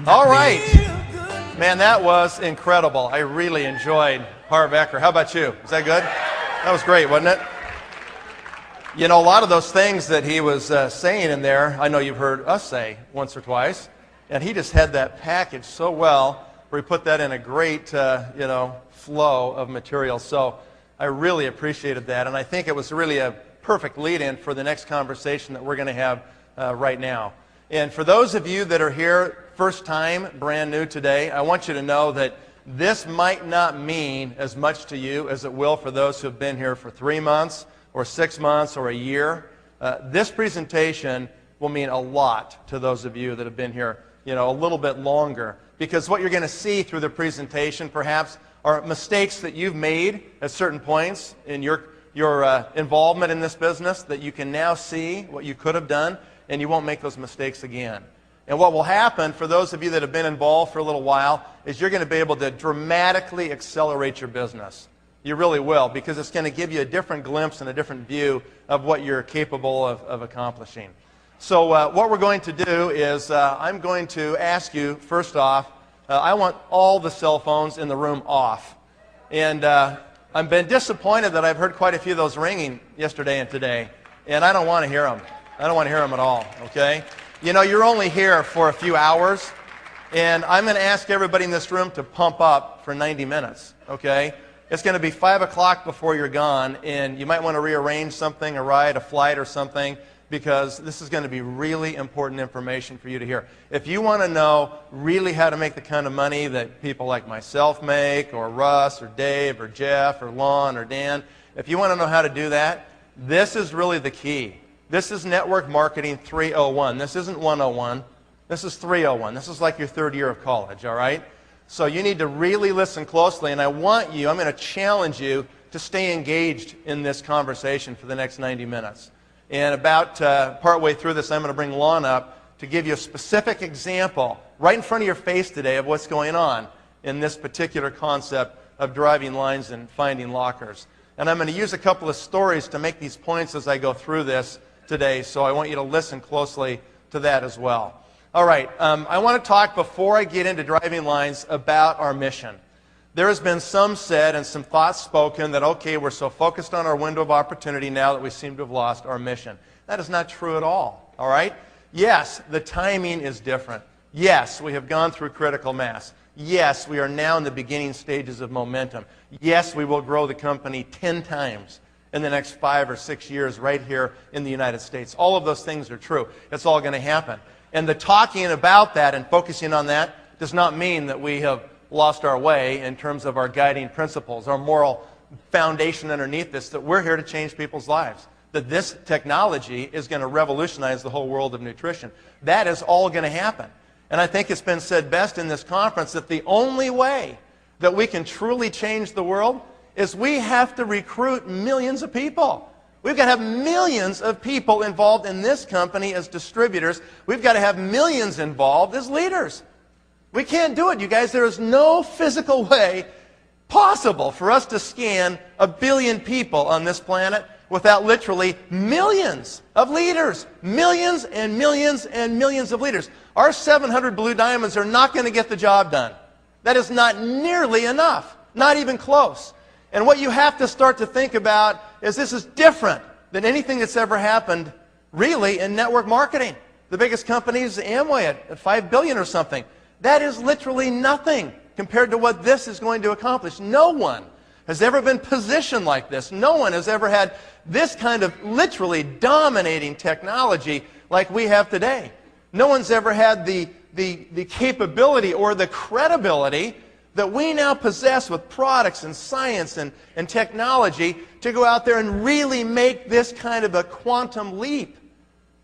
All right. Man, that was incredible. I really enjoyed Harv Eker. How about you? Was that good? That was great, wasn't it? You know, a lot of those things that he was saying in there, I know you've heard us say once or twice, and he just had that package so well where he put that in a great, flow of material. So I really appreciated that, and I think it was really a perfect lead-in for the next conversation that we're going to have right now. And for those of you that are here first time, brand new today, I want you to know that this might not mean as much to you as it will for those who have been here for 3 months or 6 months or a year. This presentation will mean a lot to those of you that have been here, a little bit longer. Because what you're going to see through the presentation perhaps are mistakes that you've made at certain points in your involvement in this business that you can now see what you could have done, and you won't make those mistakes again. And what will happen for those of you that have been involved for a little while is you're going to be able to dramatically accelerate your business. You really will, because it's going to give you a different glimpse and a different view of what you're capable of accomplishing. So what we're going to do is I'm going to ask you, first off, I want all the cell phones in the room off. And I've been disappointed that I've heard quite a few of those ringing yesterday and today, and I don't want to hear them. I don't want to hear them at all, okay? You're only here for a few hours, and I'm going to ask everybody in this room to pump up for 90 minutes, okay? It's going to be 5 o'clock before you're gone, and you might want to rearrange something, a ride, a flight or something, because this is going to be really important information for you to hear. If you want to know really how to make the kind of money that people like myself make, or Russ, or Dave, or Jeff, or Lon, or Dan, if you want to know how to do that, this is really the key. This is Network Marketing 301. This isn't 101. This is 301. This is like your third year of college, all right? So you need to really listen closely, and I'm going to challenge you to stay engaged in this conversation for the next 90 minutes. And about partway through this, I'm going to bring Lon up to give you a specific example right in front of your face today of what's going on in this particular concept of driving lines and finding lockers. And I'm going to use a couple of stories to make these points as I go through this today, so I want you to listen closely to that as well. All right, I want to talk, before I get into driving lines, about our mission. There has been some said and some thoughts spoken that, okay, we're so focused on our window of opportunity now that we seem to have lost our mission. That is not true at all right? Yes, the timing is different. Yes, we have gone through critical mass. Yes, we are now in the beginning stages of momentum. Yes, we will grow the company 10 times in the next 5 or 6 years right here in the United States. All of those things are true. It's all going to happen. And the talking about that and focusing on that does not mean that we have lost our way in terms of our guiding principles, our moral foundation underneath this, that we're here to change people's lives, that this technology is going to revolutionize the whole world of nutrition. That is all going to happen. And I think it's been said best in this conference that the only way that we can truly change the world is we have to recruit millions of people. We've got to have millions of people involved in this company as distributors. We've got to have millions involved as leaders. We can't do it, you guys. There is no physical way possible for us to scan 1 billion people on this planet without literally millions of leaders. Millions and millions and millions of leaders. Our 700 blue diamonds are not going to get the job done. That is not nearly enough. Not even close. And what you have to start to think about is this is different than anything that's ever happened, really, in network marketing. The biggest company is Amway at $5 billion or something. That is literally nothing compared to what this is going to accomplish. No one has ever been positioned like this. No one has ever had this kind of literally dominating technology like we have today. No one's ever had the capability or the credibility that we now possess with products and science and technology to go out there and really make this kind of a quantum leap.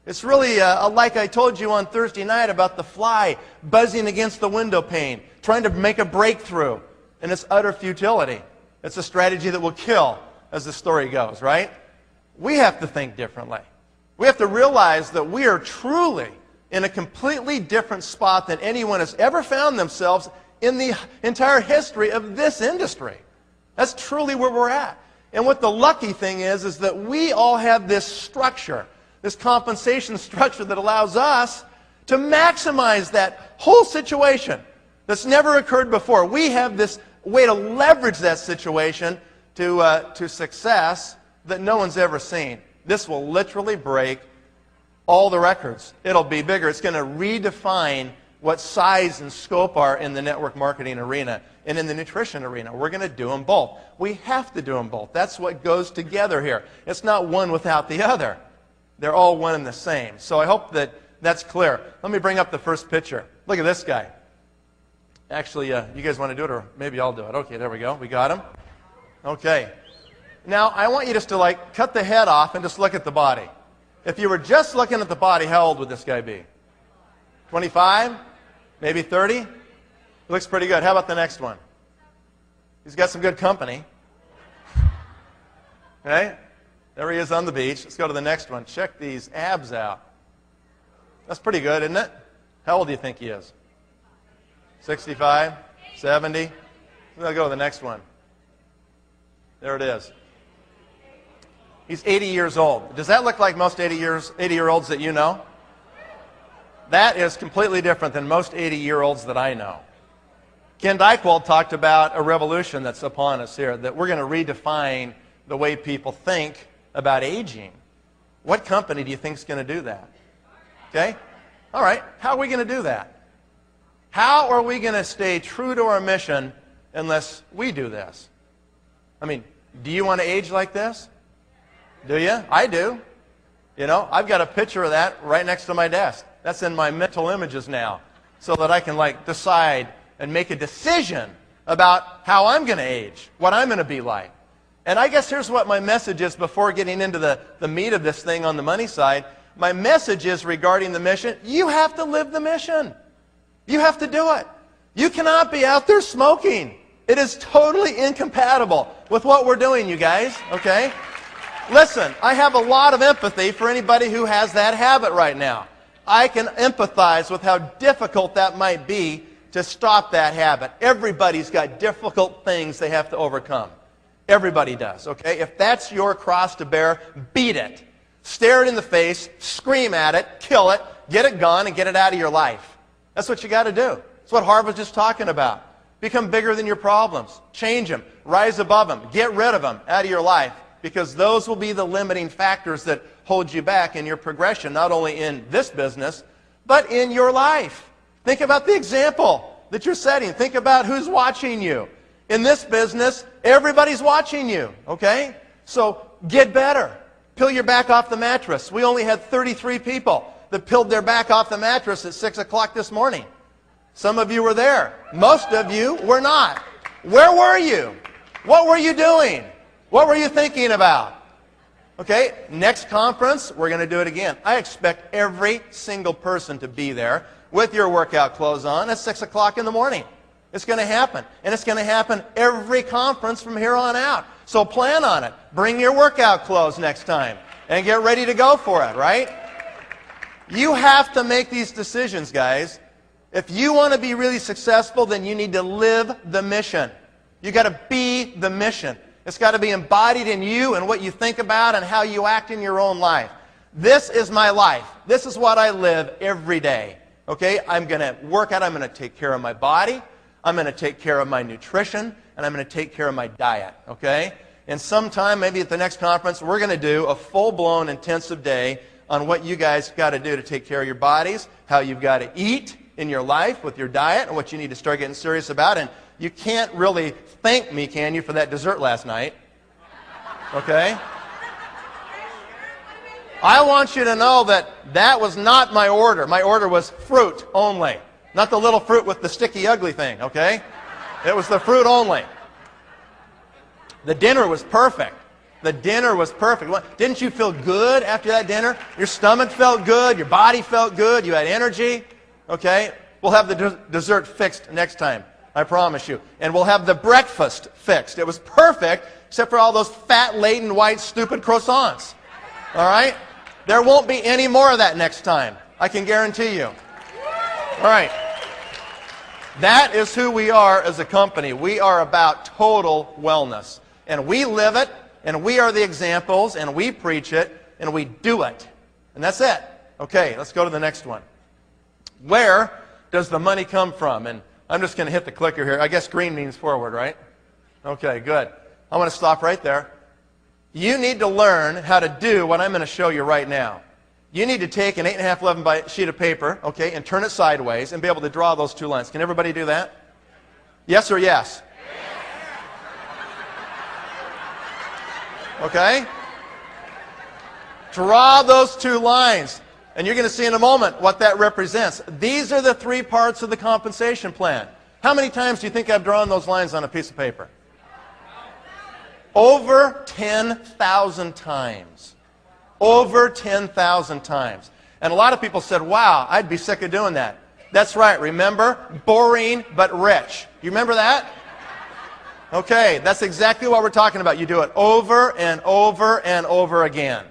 It's really like I told you on Thursday night about the fly buzzing against the window pane, trying to make a breakthrough, and it's utter futility. It's a strategy that will kill, as the story goes, right? We have to think differently. We have to realize that we are truly in a completely different spot than anyone has ever found themselves in the entire history of this industry. That's truly where we're at. And what the lucky thing is that we all have this structure, this compensation structure that allows us to maximize that whole situation that's never occurred before. We have this way to leverage that situation to success that no one's ever seen. This will literally break all the records. It'll be bigger. It's going to redefine what size and scope are in the network marketing arena and in the nutrition arena. We're going to do them both. We have to do them both. That's what goes together here. It's not one without the other. They're all one and the same. So I hope that that's clear. Let me bring up the first picture. Look at this guy. Actually, you guys want to do it, or maybe I'll do it. Okay, there we go. We got him. Okay. Now, I want you just to cut the head off and just look at the body. If you were just looking at the body, how old would this guy be? 25? Maybe 30? Looks pretty good. How about the next one? He's got some good company. Okay? There he is on the beach. Let's go to the next one. Check these abs out. That's pretty good, isn't it? How old do you think he is? 65? 70? We'll go to the next one. There it is. He's 80 years old. Does that look like most 80-year-olds that you know? That is completely different than most 80-year-olds that I know. Ken Dykewald talked about a revolution that's upon us here, that we're going to redefine the way people think about aging. What company do you think is going to do that? Okay? All right. How are we going to do that? How are we going to stay true to our mission unless we do this? I mean, do you want to age like this? Do you? I do. You know, I've got a picture of that right next to my desk. That's in my mental images now, so that I can decide and make a decision about how I'm going to age, what I'm going to be like. And I guess here's what my message is before getting into the meat of this thing on the money side. My message is regarding the mission. You have to live the mission. You have to do it. You cannot be out there smoking. It is totally incompatible with what we're doing, you guys, okay? Listen, I have a lot of empathy for anybody who has that habit right now. I can empathize with how difficult that might be to stop that habit. Everybody's got difficult things they have to overcome. Everybody does, okay? If that's your cross to bear, beat it. Stare it in the face, scream at it, kill it, get it gone, and get it out of your life. That's what you got to do. That's what Harv was just talking about. Become bigger than your problems. Change them. Rise above them. Get rid of them out of your life, because those will be the limiting factors that hold you back in your progression, not only in this business, but in your life. Think about the example that you're setting. Think about who's watching you. In this business, everybody's watching you, okay? So get better. Peel your back off the mattress. We only had 33 people that peeled their back off the mattress at 6 o'clock this morning. Some of you were there. Most of you were not. Where were you? What were you doing? What were you thinking about? Okay, next conference, we're going to do it again. I expect every single person to be there with your workout clothes on at 6 o'clock in the morning. It's going to happen. And it's going to happen every conference from here on out. So plan on it. Bring your workout clothes next time and get ready to go for it, right? You have to make these decisions, guys. If you want to be really successful, then you need to live the mission. You got to be the mission. It's got to be embodied in you and what you think about and how you act in your own life. This is my life. This is what I live every day. Okay? I'm going to work out. I'm going to take care of my body. I'm going to take care of my nutrition. And I'm going to take care of my diet. Okay? And sometime, maybe at the next conference, we're going to do a full-blown intensive day on what you guys got to do to take care of your bodies, how you've got to eat in your life with your diet, and what you need to start getting serious about. And you can't really thank me, can you, for that dessert last night? Okay? I want you to know that that was not my order. My order was fruit only. Not the little fruit with the sticky, ugly thing, okay? It was the fruit only. The dinner was perfect. The dinner was perfect. Didn't you feel good after that dinner? Your stomach felt good. Your body felt good. You had energy. Okay? We'll have the dessert fixed next time. I promise you. And we'll have the breakfast fixed. It was perfect, except for all those fat-laden, white, stupid croissants. All right? There won't be any more of that next time. I can guarantee you. All right. That is who we are as a company. We are about total wellness. And we live it, and we are the examples, and we preach it, and we do it. And that's it. Okay, let's go to the next one. Where does the money come from? And I'm just going to hit the clicker here. I guess green means forward, right? Okay, good. I want to stop right there. You need to learn how to do what I'm going to show you right now. You need to take an 8.5 11 by sheet of paper, okay, and turn it sideways and be able to draw those two lines. Can everybody do that? Yes or yes? Okay? Draw those two lines. And you're going to see in a moment what that represents. These are the three parts of the compensation plan. How many times do you think I've drawn those lines on a piece of paper? Over 10,000 times. Over 10,000 times. And a lot of people said, wow, I'd be sick of doing that. That's right. Remember? Boring but rich. You remember that? Okay, that's exactly what we're talking about. You do it over and over and over again.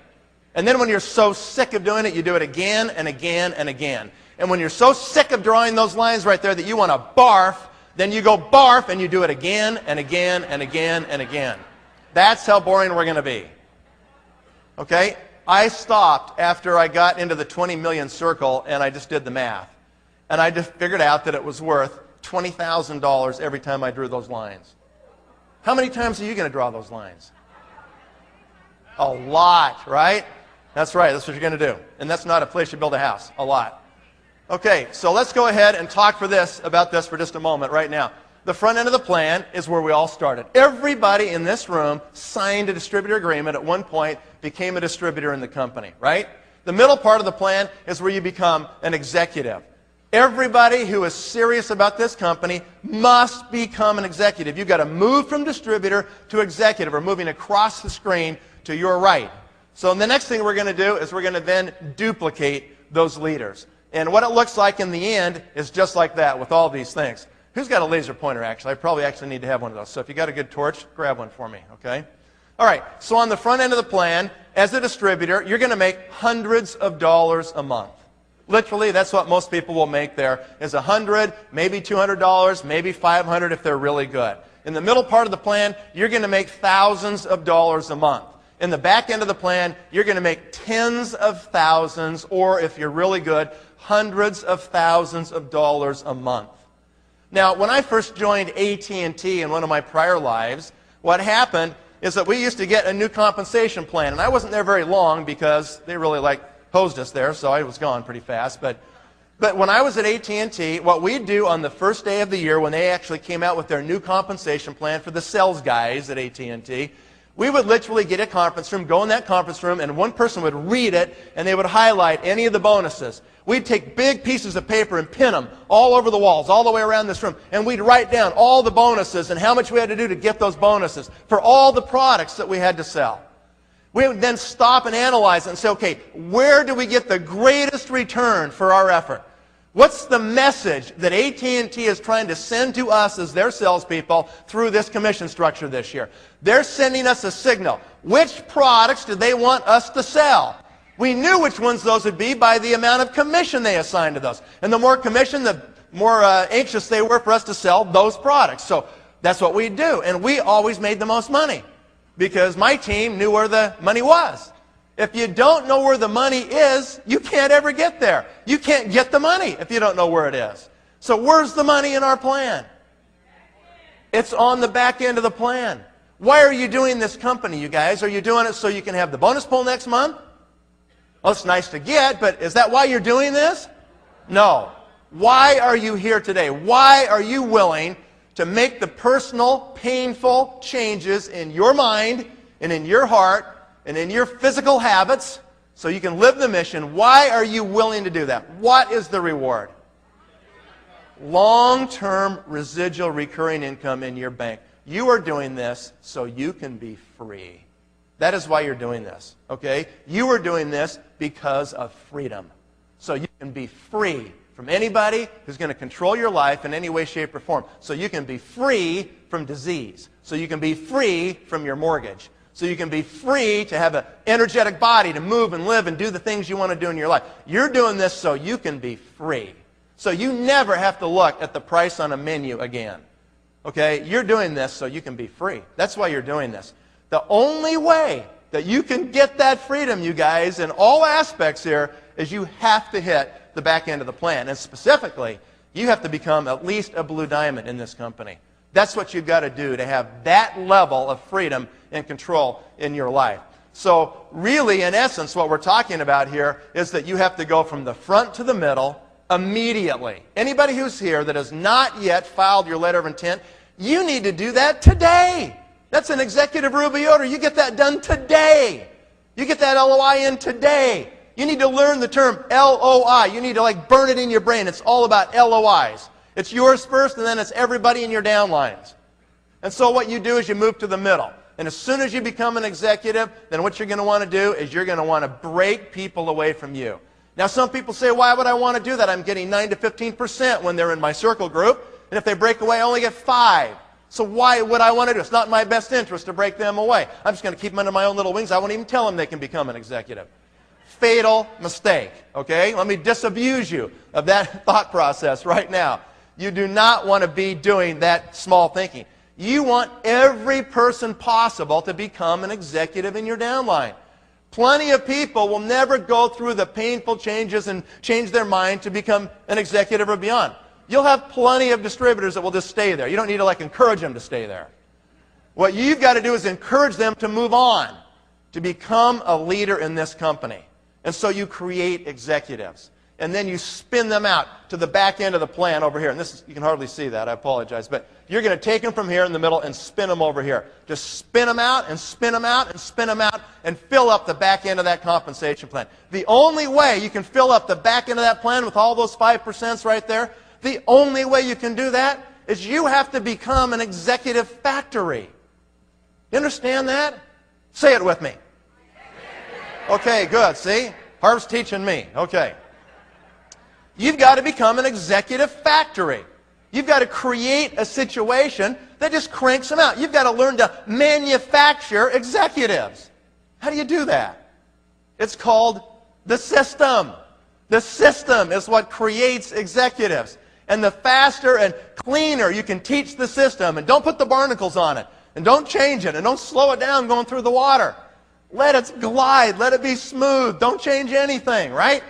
And then when you're so sick of doing it, you do it again and again and again. And when you're so sick of drawing those lines right there that you want to barf, then you go barf and you do it again and again and again and again. That's how boring we're going to be. Okay? I stopped after I got into the 20 million circle and I just did the math. And I just figured out that it was worth $20,000 every time I drew those lines. How many times are you going to draw those lines? A lot, right? That's right. That's what you're going to do. And that's not a place you build a house. A lot. Okay, so let's go ahead and talk about this for just a moment right now. The front end of the plan is where we all started. Everybody in this room signed a distributor agreement at one point, became a distributor in the company, right? The middle part of the plan is where you become an executive. Everybody who is serious about this company must become an executive. You've got to move from distributor to executive, or moving across the screen to your right. So the next thing we're going to do is we're going to then duplicate those leaders. And what it looks like in the end is just like that with all these things. Who's got a laser pointer, actually? I probably actually need to have one of those. So if you got a good torch, grab one for me, okay? All right, so on the front end of the plan, as a distributor, you're going to make hundreds of dollars a month. Literally, that's what most people will make there, is $100, maybe $200, maybe $500 if they're really good. In the middle part of the plan, you're going to make thousands of dollars a month. In the back end of the plan, you're going to make tens of thousands, or if you're really good, hundreds of thousands of dollars a month. Now, when I first joined AT&T in one of my prior lives, what happened is that we used to get a new compensation plan. And I wasn't there very long because they really hosed us there, so I was gone pretty fast. But when I was at AT&T, what we'd do on the first day of the year when they actually came out with their new compensation plan for the sales guys at AT&T, we would literally get a conference room, go in that conference room, and one person would read it, and they would highlight any of the bonuses. We'd take big pieces of paper and pin them all over the walls, all the way around this room, and we'd write down all the bonuses and how much we had to do to get those bonuses for all the products that we had to sell. We would then stop and analyze it and say, okay, where do we get the greatest return for our effort? What's the message that AT&T is trying to send to us as their salespeople through this commission structure this year? They're sending us a signal. Which products do they want us to sell? We knew which ones those would be by the amount of commission they assigned to those. And the more commission, the more anxious they were for us to sell those products. So that's what we do. And we always made the most money because my team knew where the money was. If you don't know where the money is, you can't ever get there. You can't get the money if you don't know where it is. So where's the money in our plan? It's on the back end of the plan. Why are you doing this company, you guys? Are you doing it so you can have the bonus pool next month? Well, it's nice to get, but is that why you're doing this? No. Why are you here today? Why are you willing to make the personal, painful changes in your mind and in your heart and in your physical habits so you can live the mission? Why are you willing to do that? What is the reward? Long-term residual recurring income in your bank. You are doing this so you can be free. That is why you're doing this, okay? You are doing this because of freedom. So you can be free from anybody who's going to control your life in any way, shape, or form. So you can be free from disease. So you can be free from your mortgage. So you can be free to have an energetic body to move and live and do the things you want to do in your life. You're doing this so you can be free. So you never have to look at the price on a menu again. Okay? You're doing this so you can be free. That's why you're doing this. The only way that you can get that freedom, you guys, in all aspects here, is you have to hit the back end of the plan. And specifically, you have to become at least a blue diamond in this company. That's what you've got to do to have that level of freedom and control in your life. So really, in essence, what we're talking about here is that you have to go from the front to the middle immediately. Anybody who's here that has not yet filed your letter of intent, you need to do that today. That's an executive Ruby order. You get that done today. You get that LOI in today. You need to learn the term LOI. You need to burn it in your brain. It's all about LOIs. It's yours first, and then it's everybody in your downlines. And so what you do is you move to the middle. And as soon as you become an executive, then what you're going to want to do is you're going to want to break people away from you. Now, some people say, why would I want to do that? I'm getting 9 to 15% when they're in my circle group. And if they break away, I only get 5. So why would I want to do it? It's not in my best interest to break them away. I'm just going to keep them under my own little wings. I won't even tell them they can become an executive. Fatal mistake, okay? Let me disabuse you of that thought process right now. You do not want to be doing that small thinking. You want every person possible to become an executive in your downline. Plenty of people will never go through the painful changes and change their mind to become an executive or beyond. You'll have plenty of distributors that will just stay there. You don't need to encourage them to stay there. What you've got to do is encourage them to move on, to become a leader in this company. And so you create executives. And then you spin them out to the back end of the plan over here. And this is, you can hardly see that, I apologize. But you're going to take them from here in the middle and spin them over here. Just spin them out and spin them out and spin them out and fill up the back end of that compensation plan. The only way you can fill up the back end of that plan with all those 5% right there, the only way you can do that is you have to become an executive factory. You understand that? Say it with me. Okay, good. See? Harv's teaching me. Okay. You've got to become an executive factory. You've got to create a situation that just cranks them out. You've got to learn to manufacture executives. How do you do that? It's called the system. The system is what creates executives. And the faster and cleaner you can teach the system, and don't put the barnacles on it, and don't change it, and don't slow it down going through the water. Let it glide. Let it be smooth. Don't change anything, right?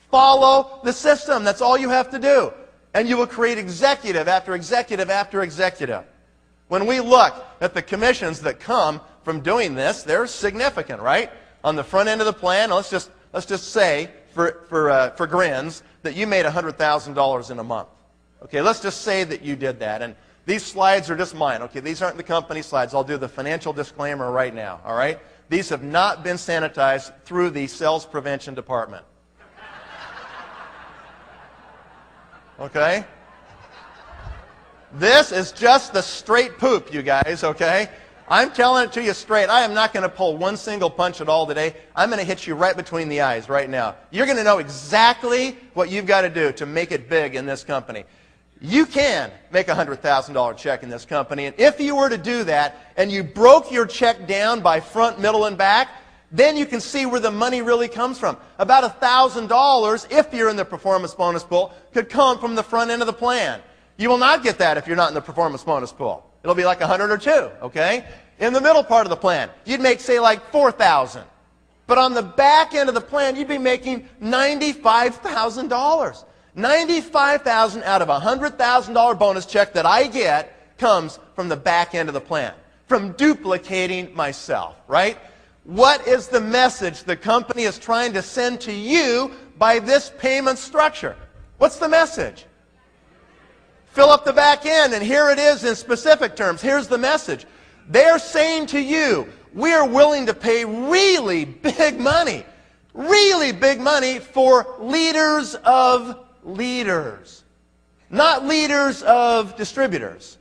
Follow the system. That's all you have to do. And you will create executive after executive after executive. When we look at the commissions that come from doing this, they're significant, right? On the front end of the plan, let's just say, for grins, that you made $100,000 in a month. Okay, let's just say that you did that. And these slides are just mine. Okay, these aren't the company slides. I'll do the financial disclaimer right now, all right? These have not been sanitized through the sales prevention department. Okay? This is just the straight poop, you guys, okay? I'm telling it to you straight. I am not going to pull one single punch at all today. I'm going to hit you right between the eyes right now. You're going to know exactly what you've got to do to make it big in this company. You can make a $100,000 check in this company, and if you were to do that, and you broke your check down by front, middle, and back, then you can see where the money really comes from. About $1,000, if you're in the performance bonus pool, could come from the front end of the plan. You will not get that if you're not in the performance bonus pool. It'll be like 100 or 2, okay? In the middle part of the plan, you'd make, say, like $4,000. But on the back end of the plan, you'd be making $95,000. $95,000 out of a $100,000 bonus check that I get comes from the back end of the plan, from duplicating myself, right? What is the message the company is trying to send to you by this payment structure? What's the message? Fill up the back end, and here it is in specific terms. Here's the message. They're saying to you, we're willing to pay really big money for leaders of leaders. Not leaders of distributors.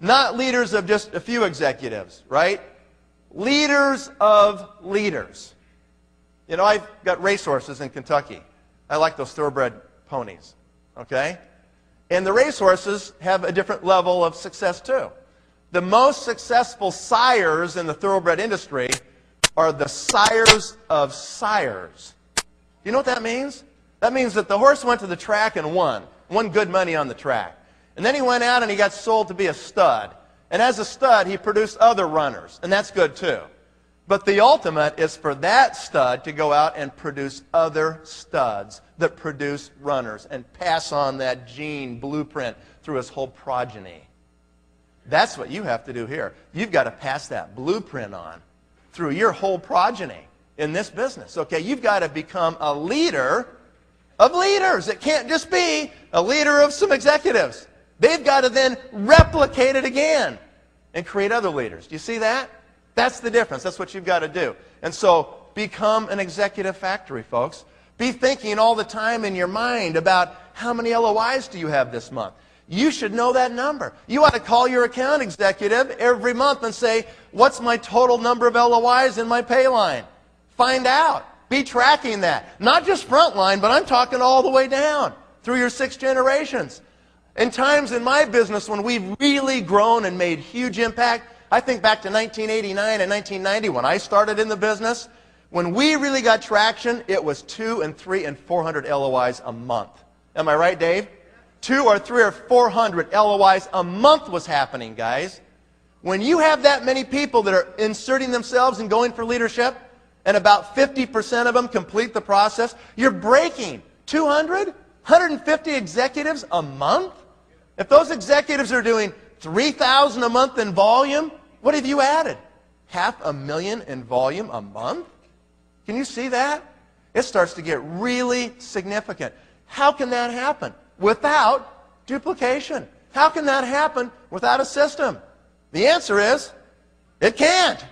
Not leaders of just a few executives, right? Leaders of leaders. You know, I've got racehorses in Kentucky. I like those thoroughbred ponies, okay? And the racehorses have a different level of success too. The most successful sires in the thoroughbred industry are the sires of sires. Do you know what that means? That means that the horse went to the track and won good money on the track. And then he went out and he got sold to be a stud. And as a stud, he produced other runners, and that's good too. But the ultimate is for that stud to go out and produce other studs that produce runners and pass on that gene blueprint through his whole progeny. That's what you have to do here. You've got to pass that blueprint on through your whole progeny in this business. Okay, you've got to become a leader of leaders. It can't just be a leader of some executives. They've got to then replicate it again and create other leaders. Do you see that? That's the difference. That's what you've got to do. And so become an executive factory, folks. Be thinking all the time in your mind about how many LOIs do you have this month. You should know that number. You ought to call your account executive every month and say, what's my total number of LOIs in my pay line? Find out. Be tracking that. Not just frontline, but I'm talking all the way down through your 6 generations. In times in my business when we've really grown and made huge impact, I think back to 1989 and 1990 when I started in the business. When we really got traction, it was 200 and 300 and 400 LOIs a month. Am I right, Dave? 200 or 300 or 400 LOIs a month was happening, guys. When you have that many people that are inserting themselves and going for leadership, and about 50% of them complete the process, you're breaking 200, 150 executives a month? If those executives are doing 3,000 a month in volume, what have you added? 500,000 in volume a month? Can you see that? It starts to get really significant. How can that happen? Without duplication. How can that happen without a system? The answer is, it can't.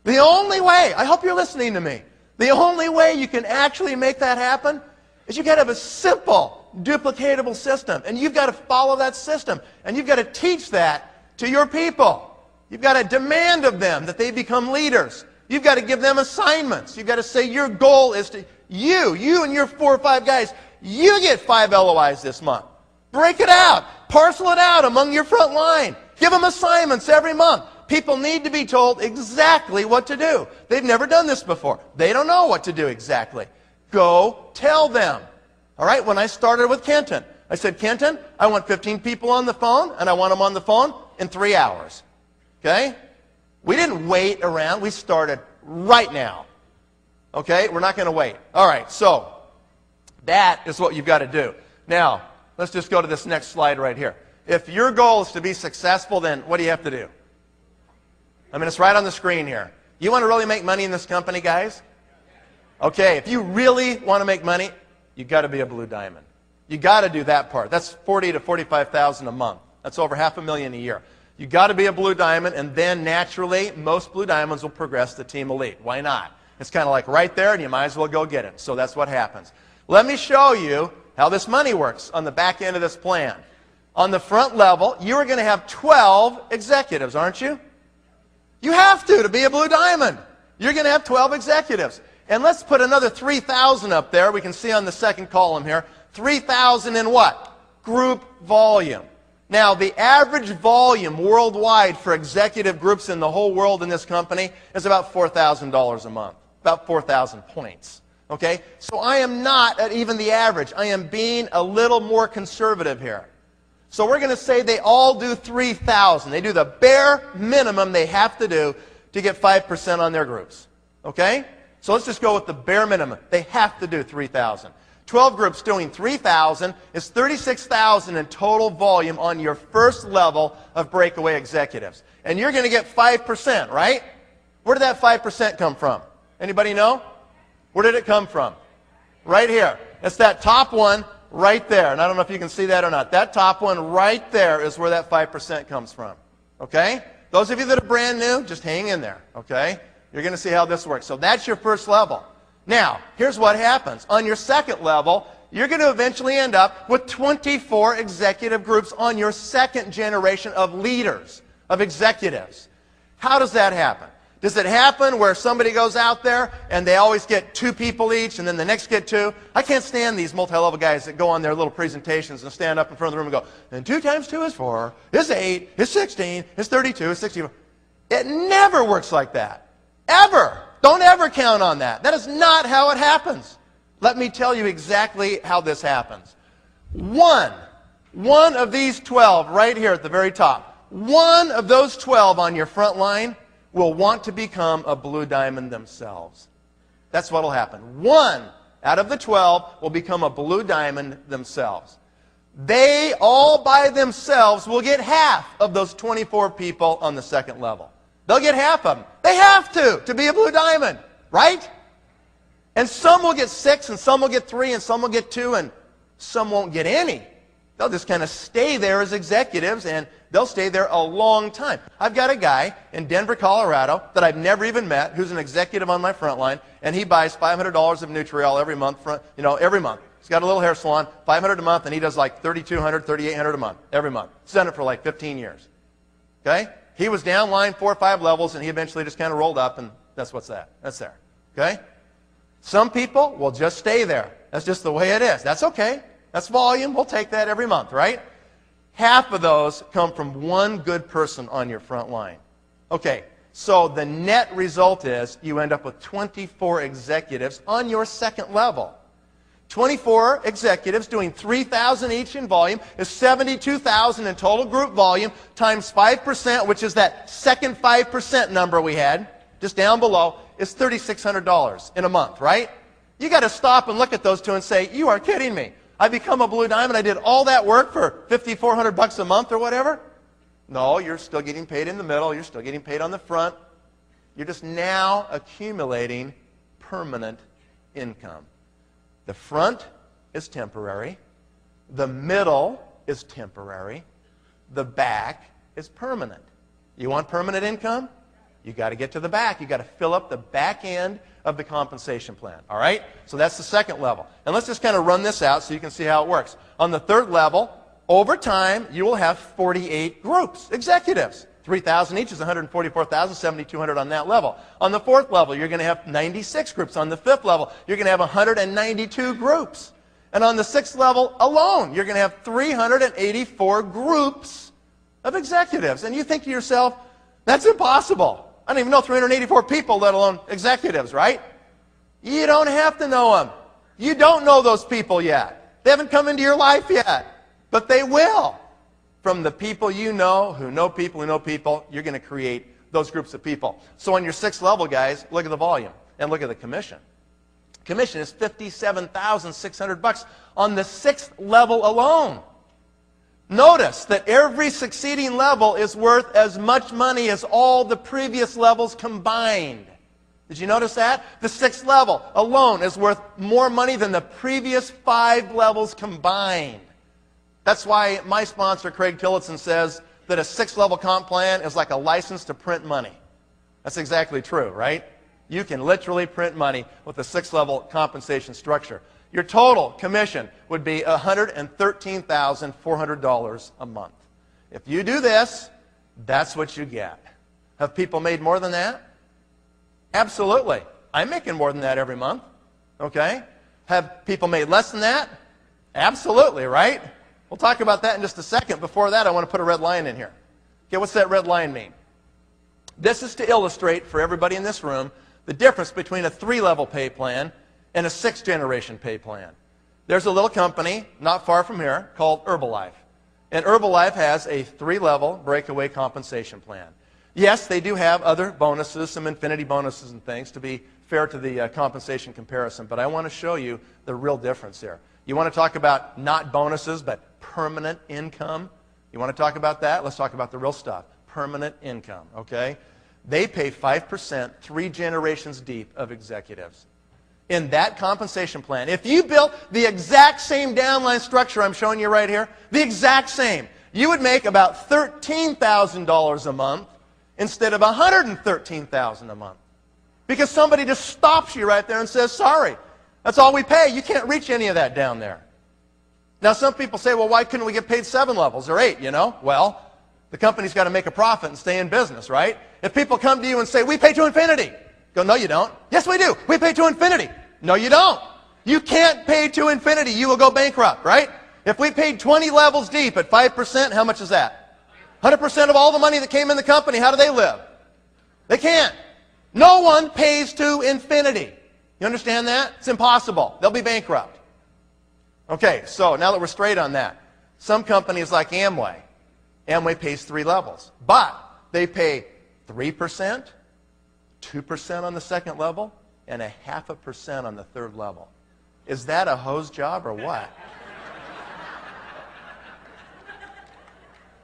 The only way, I hope you're listening to me, the only way you can actually make that happen is you've got to have a simple, duplicatable system. And you've got to follow that system. And you've got to teach that to your people. You've got to demand of them that they become leaders. You've got to give them assignments. You've got to say your goal is to, you and your 4 or 5 guys, you get 5 LOIs this month. Break it out. Parcel it out among your front line. Give them assignments every month. People need to be told exactly what to do. They've never done this before. They don't know what to do exactly. Go tell them. All right, when I started with Kenton, I said, Kenton, I want 15 people on the phone, and I want them on the phone in 3 hours. Okay? We didn't wait around. We started right now. Okay? We're not going to wait. All right, so that is what you've got to do. Now, let's just go to this next slide right here. If your goal is to be successful, then what do you have to do? I mean, it's right on the screen here. You want to really make money in this company, guys? Okay, if you really want to make money, you've got to be a blue diamond. You've got to do that part. That's $40,000 to $45,000 a month. That's over $500,000 a year. You've got to be a blue diamond, and then naturally, most blue diamonds will progress to Team Elite. Why not? It's kind of like right there, and you might as well go get it. So that's what happens. Let me show you how this money works on the back end of this plan. On the front level, you are going to have 12 executives, aren't you? You have to be a blue diamond. You're going to have 12 executives. And let's put another 3,000 up there. We can see on the second column here. 3,000 in what? Group volume. Now, the average volume worldwide for executive groups in the whole world in this company is about $4,000 a month. About 4,000 points. Okay? So I am not at even the average. I am being a little more conservative here. So we're going to say they all do 3,000. They do the bare minimum they have to do to get 5% on their groups. Okay? So let's just go with the bare minimum. They have to do 3,000. 12 groups doing 3,000 is 36,000 in total volume on your first level of breakaway executives. And you're going to get 5%, right? Where did that 5% come from? Anybody know? Where did it come from? Right here. It's that top one right there. And I don't know if you can see that or not. That top one right there is where that 5% comes from. Okay? Those of you that are brand new, just hang in there. Okay? You're going to see how this works. So that's your first level. Now, here's what happens. On your second level, you're going to eventually end up with 24 executive groups on your second generation of leaders, of executives. How does that happen? Does it happen where somebody goes out there and they always get 2 people each and then the next get 2? I can't stand these multi-level guys that go on their little presentations and stand up in front of the room and go, and 2 times 2 is 4, is 8, is 16, is 32, is 64. It never works like that. Ever. Don't ever count on that. That is not how it happens. Let me tell you exactly how this happens. One of these 12 right here at the very top, one of those 12 on your front line will want to become a blue diamond themselves. That's what will happen. 1 out of the 12 will become a blue diamond themselves. They all by themselves will get half of those 24 people on the second level. They'll get half of them. They have to be a blue diamond, right? And some will get 6, and some will get 3, and some will get 2, and some won't get any. They'll just kind of stay there as executives, and they'll stay there a long time. I've got a guy in Denver, Colorado that I've never even met who's an executive on my front line, and he buys $500 of Nutriol every month. Every month. He's got a little hair salon, $500 a month, and he does like $3,200, $3,800 a month every month. He's done it for like 15 years. Okay? He was down line 4 or 5 levels, and he eventually just kind of rolled up, and that's what's that. That's there. Okay? Some people will just stay there. That's just the way it is. That's okay. That's volume. We'll take that every month, right? Half of those come from one good person on your front line. Okay, so the net result is you end up with 24 executives on your second level. 24 executives doing 3,000 each in volume is 72,000 in total group volume times 5%, which is that second 5% number we had, just down below, is $3,600 in a month, right? You got to stop and look at those two and say, you are kidding me. I become a blue diamond, I did all that work for $5,400 a month or whatever? No, you're still getting paid in the middle, you're still getting paid on the front. You're just now accumulating permanent income. The front is temporary. The middle is temporary. The back is permanent. You want permanent income? You got to get to the back. You got to fill up the back end of the compensation plan. All right? So that's the second level. And let's just kind of run this out so you can see how it works. On the third level, over time, you will have 48 groups, executives. 3,000 each is 144,000, 7,200 on that level. On the fourth level, you're going to have 96 groups. On the fifth level, you're going to have 192 groups. And on the sixth level alone, you're going to have 384 groups of executives. And you think to yourself, that's impossible. I don't even know 384 people, let alone executives, right? You don't have to know them. You don't know those people yet. They haven't come into your life yet. But they will. From the people you know, who know people, you're going to create those groups of people. So on your sixth level, guys, look at the volume and look at the commission. Commission is $57,600 on the sixth level alone. Notice that every succeeding level is worth as much money as all the previous levels combined. Did you notice that? The sixth level alone is worth more money than the previous 5 levels combined. That's why my sponsor, Craig Tillotson, says that a 6-level comp plan is like a license to print money. That's exactly true, right? You can literally print money with a 6-level compensation structure. Your total commission would be $113,400 a month. If you do this, that's what you get. Have people made more than that? Absolutely. I'm making more than that every month. Okay? Have people made less than that? Absolutely, right? We'll talk about that in just a second. Before that, I want to put a red line in here. Okay, what's that red line mean? This is to illustrate for everybody in this room the difference between a 3-level pay plan and a 6th-generation pay plan. There's a little company not far from here called Herbalife. And Herbalife has a 3-level breakaway compensation plan. Yes, they do have other bonuses, some infinity bonuses and things to be fair to the compensation comparison, but I want to show you the real difference here. You want to talk about not bonuses, but permanent income? You want to talk about that? Let's talk about the real stuff. Permanent income, okay? They pay 5% 3 generations deep of executives. In that compensation plan, if you built the exact same downline structure I'm showing you right here, the exact same, you would make about $13,000 a month instead of $113,000 a month. Because somebody just stops you right there and says, sorry, that's all we pay. You can't reach any of that down there. Now, some people say, well, why couldn't we get paid 7 levels or 8, you know? Well, the company's got to make a profit and stay in business, right? If people come to you and say, we pay to infinity, go, no, you don't. Yes, we do. We pay to infinity. No, you don't. You can't pay to infinity. You will go bankrupt, right? If we paid 20 levels deep at 5%, how much is that? 100% of all the money that came in the company, how do they live? They can't. No one pays to infinity. You understand that? It's impossible. They'll be bankrupt. Okay, so now that we're straight on that, some companies like Amway pays 3 levels, but they pay 3%, 2% on the second level, and 0.5% on the third level. Is that a hose job or what?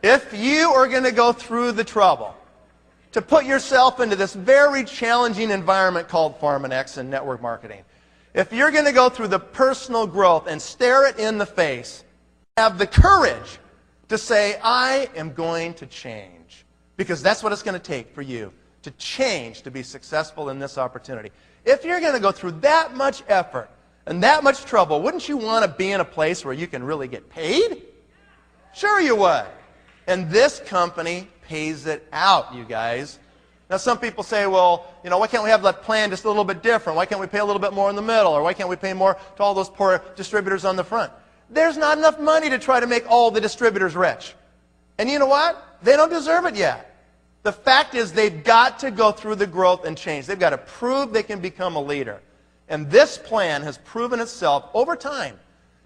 If you are going to go through the trouble to put yourself into this very challenging environment called Pharmanex and network marketing, if you're going to go through the personal growth and stare it in the face, have the courage to say, I am going to change. Because that's what it's going to take for you to change to be successful in this opportunity. If you're going to go through that much effort and that much trouble, wouldn't you want to be in a place where you can really get paid? Sure you would. And this company pays it out, you guys. Now some people say, well, why can't we have that plan just a little bit different? Why can't we pay a little bit more in the middle? Or why can't we pay more to all those poor distributors on the front? There's not enough money to try to make all the distributors rich. And you know what? They don't deserve it yet. The fact is they've got to go through the growth and change. They've got to prove they can become a leader. And this plan has proven itself over time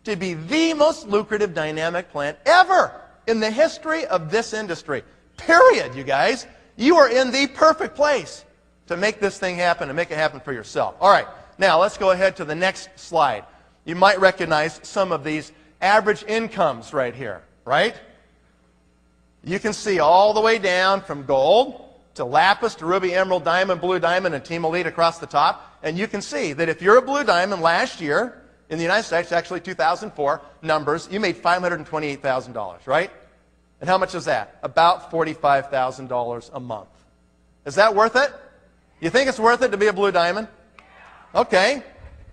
to be the most lucrative dynamic plan ever in the history of this industry. Period, you guys. You are in the perfect place to make this thing happen and make it happen for yourself. All right, now let's go ahead to the next slide. You might recognize some of these average incomes right here, right? You can see all the way down from gold to lapis to ruby, emerald, diamond, blue diamond, and team elite across the top. And you can see that if you're a blue diamond last year, in the United States, actually 2004 numbers, you made $528,000, right? And how much is that? About $45,000 a month. Is that worth it? You think it's worth it to be a blue diamond? Okay.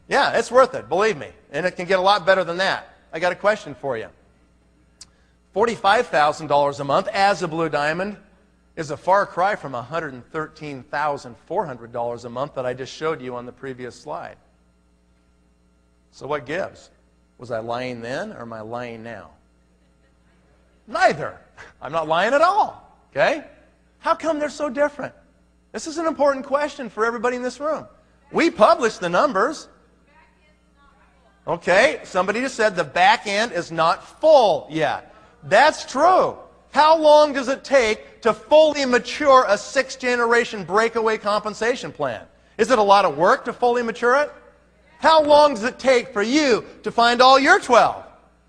Yeah, it's worth it, believe me. And it can get a lot better than that. I got a question for you. $45,000 a month as a blue diamond is a far cry from $113,400 a month that I just showed you on the previous slide. So what gives? Was I lying then or am I lying now? Neither. I'm not lying at all. Okay? How come they're so different? This is an important question for everybody in this room. We publish the numbers. Okay, somebody just said the back end is not full yet. That's true. How long does it take to fully mature a 6th-generation breakaway compensation plan? Is it a lot of work to fully mature it? How long does it take for you to find all your 12?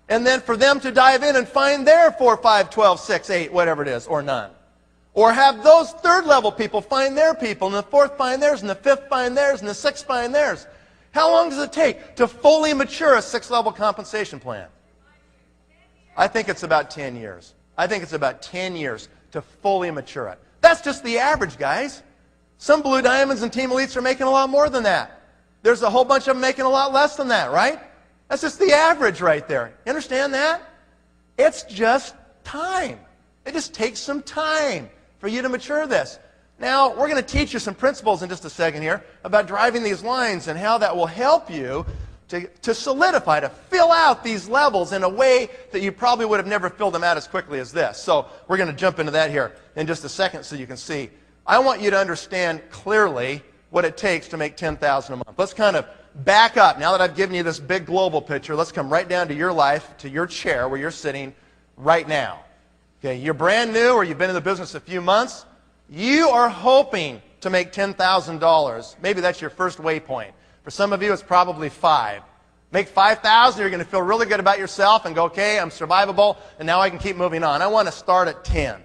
And then for them to dive in and find their 4, 5, 12, 6, 8, whatever it is, or none. Or have those third-level people find their people, and the fourth find theirs, and the fifth find theirs, and the sixth find theirs. How long does it take to fully mature a 6th-level compensation plan? I think it's about 10 years. I think it's about 10 years to fully mature it. That's just the average, guys. Some blue diamonds and team elites are making a lot more than that. There's a whole bunch of them making a lot less than that, right? That's just the average right there. You understand that? It's just time. It just takes some time for you to mature this. Now, we're going to teach you some principles in just a second here about driving these lines and how that will help you to solidify, to fill out these levels in a way that you probably would have never filled them out as quickly as this. So we're going to jump into that here in just a second so you can see. I want you to understand clearly what it takes to make $10,000 a month. Let's kind of back up. Now that I've given you this big global picture, let's come right down to your life, to your chair where you're sitting right now. Okay, you're brand new or you've been in the business a few months. You are hoping to make $10,000. Maybe that's your first waypoint. For some of you, it's probably 5. Make 5,000, you're going to feel really good about yourself and go, okay, I'm survivable, and now I can keep moving on. I want to start at 10.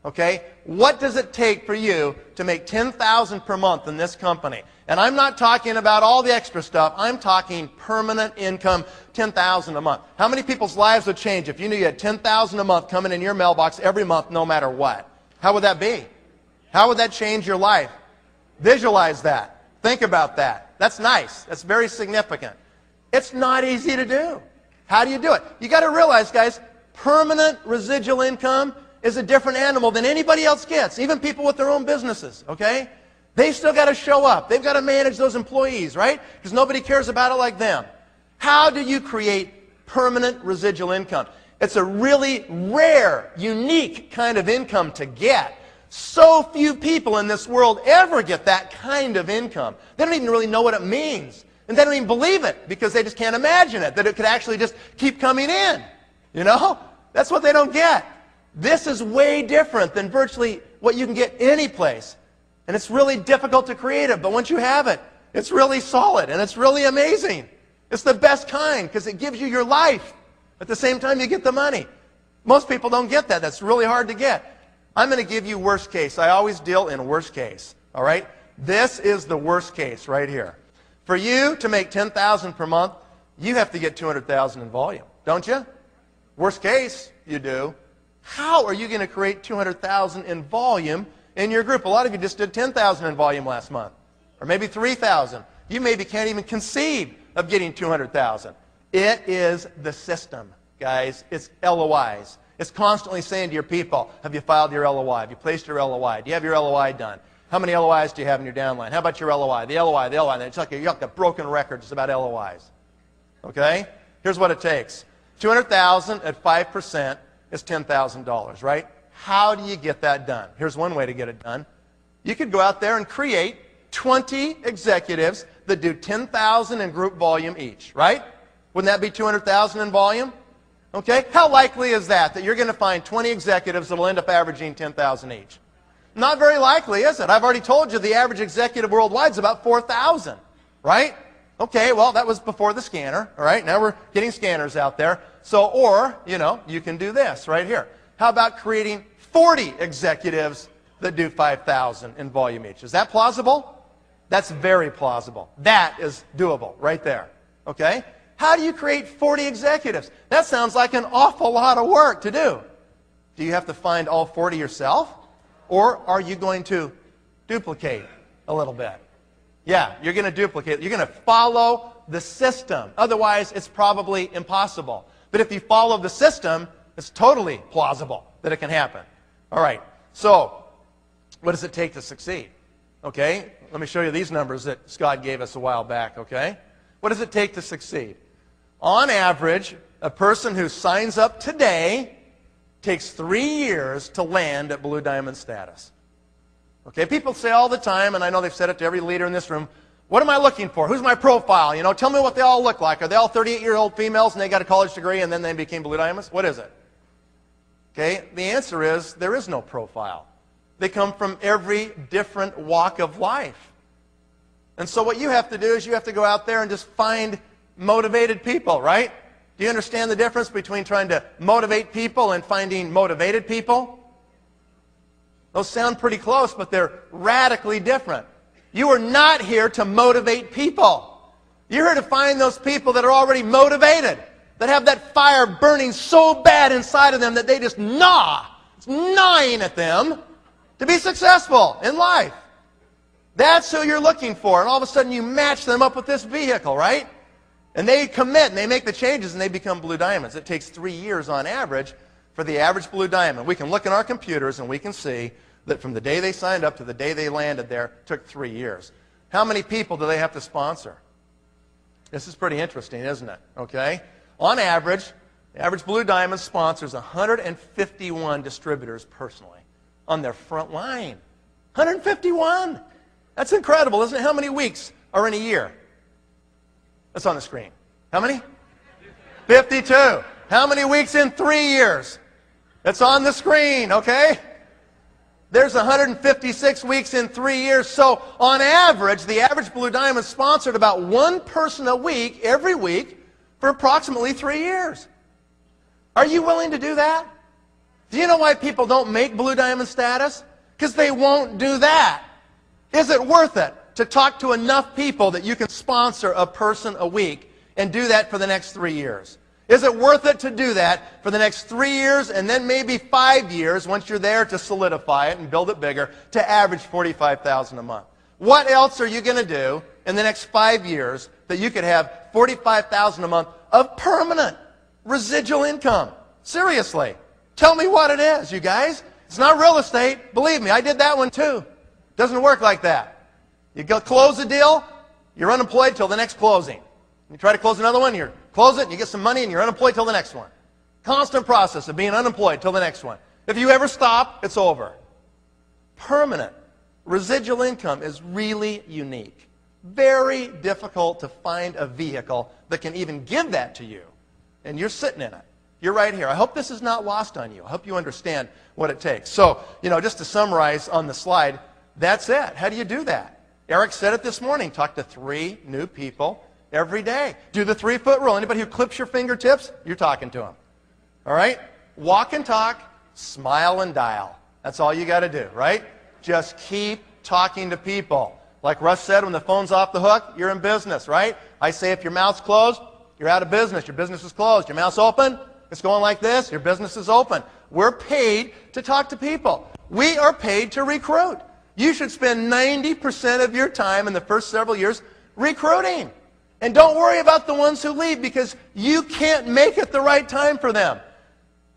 Okay? What does it take for you to make $10,000 per month in this company? And I'm not talking about all the extra stuff. I'm talking permanent income, $10,000 a month. How many people's lives would change if you knew you had $10,000 a month coming in your mailbox every month, no matter what? How would that be? How would that change your life? Visualize that. Think about that. That's nice. That's very significant. It's not easy to do. How do you do it? You got to realize, guys, permanent residual income is a different animal than anybody else gets, even people with their own businesses, okay? They still got to show up. They've got to manage those employees, right? Because nobody cares about it like them. How do you create permanent residual income? It's a really rare, unique kind of income to get. So few people in this world ever get that kind of income. They don't even really know what it means. And they don't even believe it because they just can't imagine it, that it could actually just keep coming in. You know? That's what they don't get. This is way different than virtually what you can get any place. And it's really difficult to create it, but once you have it, it's really solid and it's really amazing. It's the best kind because it gives you your life. At the same time, you get the money. Most people don't get that. That's really hard to get. I'm going to give you worst case. I always deal in worst case. All right? This is the worst case right here. For you to make $10,000 per month, you have to get $200,000 in volume, don't you? Worst case, you do. How are you going to create $200,000 in volume in your group? A lot of you just did $10,000 in volume last month, or maybe $3,000. You maybe can't even conceive of getting $200,000. It is the system, guys. It's LOIs. It's constantly saying to your people, have you filed your LOI? Have you placed your LOI? Do you have your LOI done? How many LOIs do you have in your downline? How about your LOI? The LOI, the LOI. And it's like you've got broken records about LOIs. Okay? Here's what it takes. $200,000 at 5% is $10,000, right? How do you get that done? Here's one way to get it done. You could go out there and create 20 executives that do $10,000 in group volume each, right? Wouldn't that be $200,000 in volume? Okay? How likely is that you're going to find 20 executives that will end up averaging $10,000 each? Not very likely, is it? I've already told you the average executive worldwide is about 4,000, right? Okay, well, that was before the scanner, all right? Now we're getting scanners out there. So, or, you can do this right here. How about creating 40 executives that do 5,000 in volume each? Is that plausible? That's very plausible. That is doable right there, okay? How do you create 40 executives? That sounds like an awful lot of work to do. Do you have to find all 40 yourself? Or are you going to duplicate a little bit? Yeah, you're going to duplicate. You're going to follow the system. Otherwise, it's probably impossible. But if you follow the system, it's totally plausible that it can happen. All right, so what does it take to succeed? Okay, let me show you these numbers that Scott gave us a while back, okay? What does it take to succeed? On average, a person who signs up today takes 3 years to land at Blue Diamond status. Okay, people say all the time, and I know they've said it to every leader in this room, what am I looking for? Who's my profile? Tell me what they all look like. Are they all 38-year-old females and they got a college degree and then they became Blue Diamonds? What is it? Okay, the answer is there is no profile. They come from every different walk of life. And so what you have to do is you have to go out there and just find motivated people, right? Do you understand the difference between trying to motivate people and finding motivated people? Those sound pretty close, but they're radically different. You are not here to motivate people. You're here to find those people that are already motivated, that have that fire burning so bad inside of them that they just it's gnawing at them to be successful in life. That's who you're looking for, and all of a sudden you match them up with this vehicle, right? And they commit, and they make the changes, and they become Blue Diamonds. It takes 3 years on average for the average Blue Diamond. We can look in our computers, and we can see that from the day they signed up to the day they landed there took 3 years. How many people do they have to sponsor? This is pretty interesting, isn't it? Okay? On average, the average Blue Diamond sponsors 151 distributors personally on their front line. 151! That's incredible, isn't it? How many weeks are in a year? That's on the screen. How many? 52. How many weeks in 3 years? It's on the screen, okay? There's 156 weeks in 3 years. So on average, the average Blue Diamond sponsored about one person a week, every week, for approximately 3 years. Are you willing to do that? Do you know why people don't make Blue Diamond status? Because they won't do that. Is it worth it to talk to enough people that you can sponsor a person a week and do that for the next 3 years? Is it worth it to do that for the next 3 years and then maybe 5 years once you're there to solidify it and build it bigger to average $45,000 a month? What else are you going to do in the next 5 years that you could have $45,000 a month of permanent residual income? Seriously. Tell me what it is, you guys. It's not real estate. Believe me, I did that one too. Doesn't work like that. You go close a deal, you're unemployed till the next closing. You try to close another one, you close it, and you get some money, and you're unemployed till the next one. Constant process of being unemployed till the next one. If you ever stop, it's over. Permanent residual income is really unique. Very difficult to find a vehicle that can even give that to you. And you're sitting in it. You're right here. I hope this is not lost on you. I hope you understand what it takes. So, just to summarize on the slide, That's it. How do you do that? Eric said it this morning. Talk to 3 new people every day. Do the 3-foot rule. Anybody who clips your fingertips, you're talking to them. All right? Walk and talk, smile and dial. That's all you got to do, right? Just keep talking to people. Like Russ said, when the phone's off the hook, you're in business, right? I say if your mouth's closed, you're out of business. Your business is closed. Your mouth's open, it's going like this, your business is open. We're paid to talk to people. We are paid to recruit. You should spend 90% of your time in the first several years recruiting. And don't worry about the ones who leave because you can't make it the right time for them.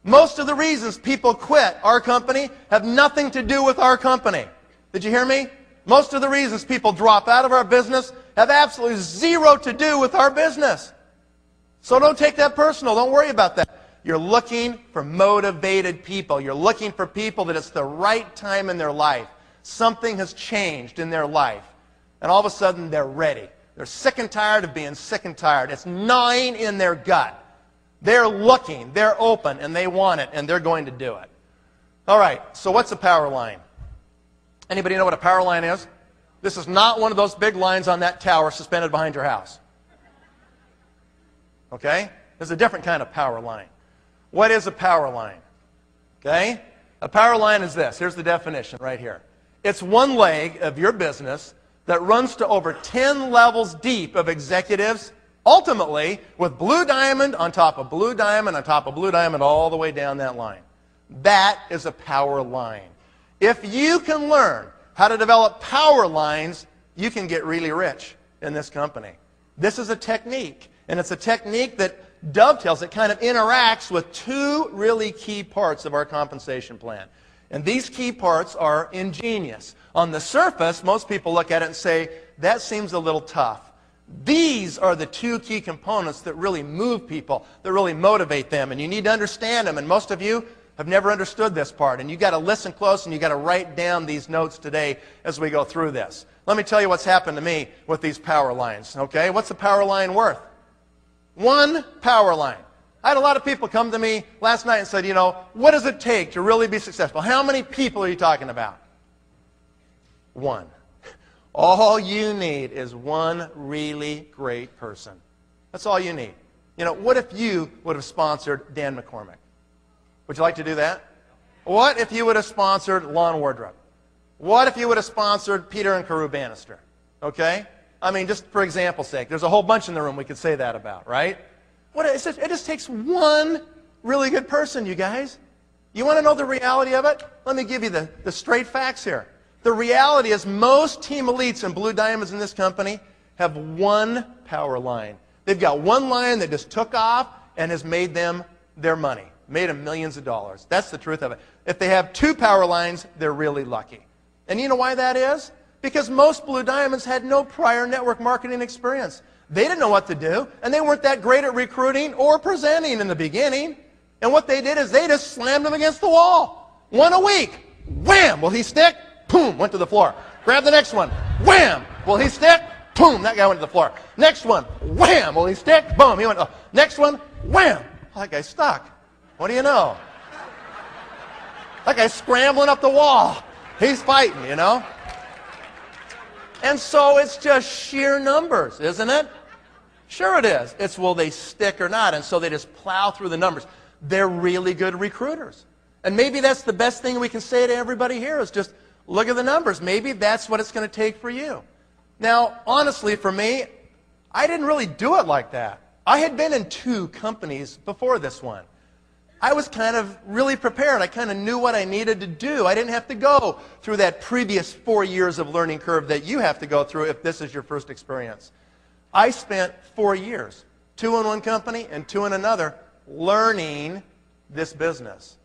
Most of the reasons people quit our company have nothing to do with our company. Did you hear me? Most of the reasons people drop out of our business have absolutely zero to do with our business. So don't take that personal. Don't worry about that. You're looking for motivated people. You're looking for people that it's the right time in their life. Something has changed in their life. And all of a sudden, they're ready. They're sick and tired of being sick and tired. It's gnawing in their gut. They're looking, they're open, and they want it, and they're going to do it. All right, so what's a power line? Anybody know what a power line is? This is not one of those big lines on that tower suspended behind your house. Okay? This is a different kind of power line. What is a power line? Okay? A power line is this. Here's the definition right here. It's one leg of your business that runs to over 10 levels deep of executives, ultimately with blue diamond on top of blue diamond on top of blue diamond all the way down that line. That is a power line. If you can learn how to develop power lines, you can get really rich in this company. This is a technique, and it's a technique that dovetails, it kind of interacts with 2 really key parts of our compensation plan. And these key parts are ingenious. On the surface, most people look at it and say, that seems a little tough. These are the 2 key components that really move people, that really motivate them, and you need to understand them. And most of you have never understood this part, and you've got to listen close, and you've got to write down these notes today as we go through this. Let me tell you what's happened to me with these power lines, okay? What's a power line worth? 1 power line. I had a lot of people come to me last night and said, you know, what does it take to really be successful? How many people are you talking about? 1. All you need is 1 really great person. That's all you need. You know, what if you would have sponsored Dan McCormick? Would you like to do that? What if you would have sponsored Lon Wardrop? What if you would have sponsored Peter and Carew Bannister? Okay? I mean, just for example's sake, there's a whole bunch in the room we could say that about, right? It just takes 1 really good person, you guys. You want to know the reality of it? Let me give you the straight facts here. The reality is most team elites and blue diamonds in this company have 1 power line. They've got 1 line that just took off and has made them their money, made them millions of dollars. That's the truth of it. If they have 2 power lines, they're really lucky. And you know why that is? Because most blue diamonds had no prior network marketing experience. They didn't know what to do, and they weren't that great at recruiting or presenting in the beginning. And what they did is they just slammed them against the wall. 1 a week. Wham! Will he stick? Boom! Went to the floor. Grab the next one. Wham! Will he stick? Boom! That guy went to the floor. Next one. Wham! Will he stick? Boom! He went. Next one. Wham! Oh, that guy's stuck. What do you know? That guy's scrambling up the wall. He's fighting, you know? And so it's just sheer numbers, isn't it? Sure it is. It's will they stick or not. And so they just plow through the numbers. They're really good recruiters. And maybe that's the best thing we can say to everybody here is just look at the numbers. Maybe that's what it's going to take for you. Now, honestly, for me, I didn't really do it like that. I had been in 2 companies before this one. I was kind of really prepared. I kind of knew what I needed to do. I didn't have to go through that previous 4 years of learning curve that you have to go through if this is your first experience. I spent 4 years, 2 in one company and 2 in another, learning this business.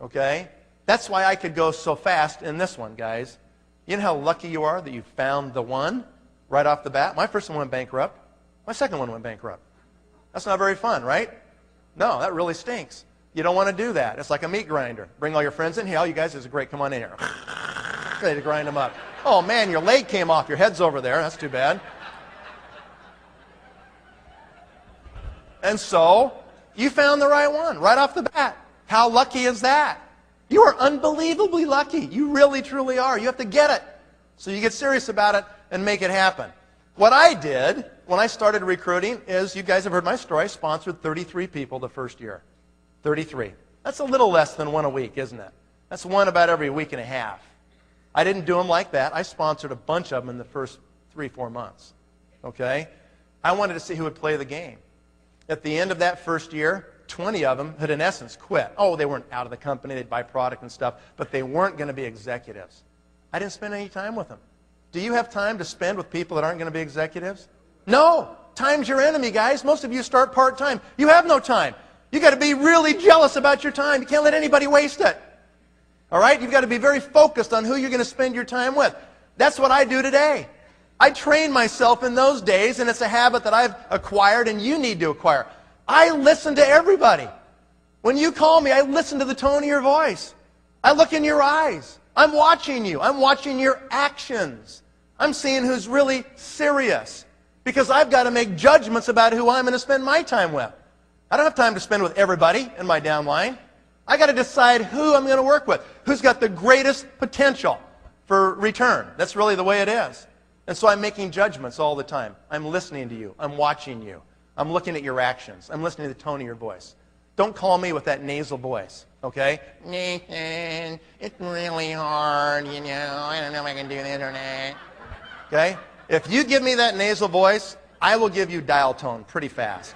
Okay? That's why I could go so fast in this one, guys. You know how lucky you are that you found the one right off the bat? My first one went bankrupt. My second one went bankrupt. That's not very fun, right? No, that really stinks. You don't want to do that. It's like a meat grinder. Bring all your friends in. Hey, all you guys, this is great. Come on in here. Ready to grind them up. Oh, man, your leg came off. Your head's over there. That's too bad. And so you found the right one right off the bat. How lucky is that? You are unbelievably lucky. You really, truly are. You have to get it. So you get serious about it and make it happen. What I did when I started recruiting is, you guys have heard my story, I sponsored 33 people the first year. 33. That's a little less than one a week, isn't it? That's one about every week and a half. I didn't do them like that. I sponsored a bunch of them in the first 3-4 months. Okay? I wanted to see who would play the game. At the end of that first year, 20 of them had in essence quit. Oh, they weren't out of the company, they'd buy product and stuff, but they weren't going to be executives. I didn't spend any time with them. Do you have time to spend with people that aren't going to be executives? No. Time's your enemy, guys. Most of you start part-time. You have no time. You've got to be really jealous about your time. You can't let anybody waste it. All right? You've got to be very focused on who you're going to spend your time with. That's what I do today. I train myself in those days, and it's a habit that I've acquired and you need to acquire. I listen to everybody. When you call me, I listen to the tone of your voice. I look in your eyes. I'm watching you. I'm watching your actions. I'm seeing who's really serious, because I've got to make judgments about who I'm going to spend my time with. I don't have time to spend with everybody in my downline. I got to decide who I'm going to work with, who's got the greatest potential for return. That's really the way it is. And so I'm making judgments all the time. I'm listening to you. I'm watching you. I'm looking at your actions. I'm listening to the tone of your voice. Don't call me with that nasal voice, okay? Nathan, it's really hard, you know. I don't know if I can do this or not. Okay? If you give me that nasal voice, I will give you dial tone pretty fast.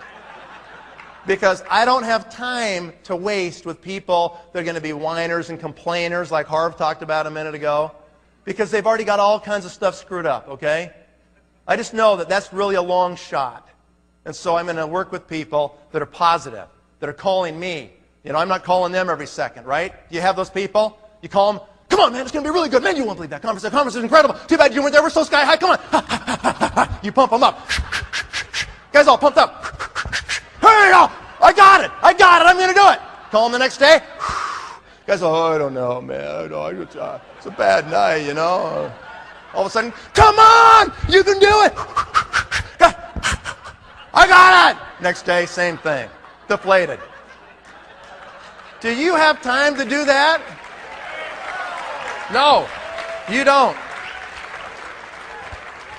Because I don't have time to waste with people that are going to be whiners and complainers like Harv talked about a minute ago, because they've already got all kinds of stuff screwed up, okay? I just know that that's really a long shot. And so I'm going to work with people that are positive, that are calling me. You know, I'm not calling them every second, right? Do you have those people? You call them, come on, man, it's going to be really good. Man, you won't believe that conference. That conference is incredible. Too bad you weren't there. We're so sky high. Come on. You pump them up. Guys all pumped up. Hey, I got it. I'm going to do it. Call them the next day. Guys, I don't know, man. It's a bad night, you know. All of a sudden, come on, you can do it. I got it. Next day, same thing. Deflated. Do you have time to do that? No, you don't.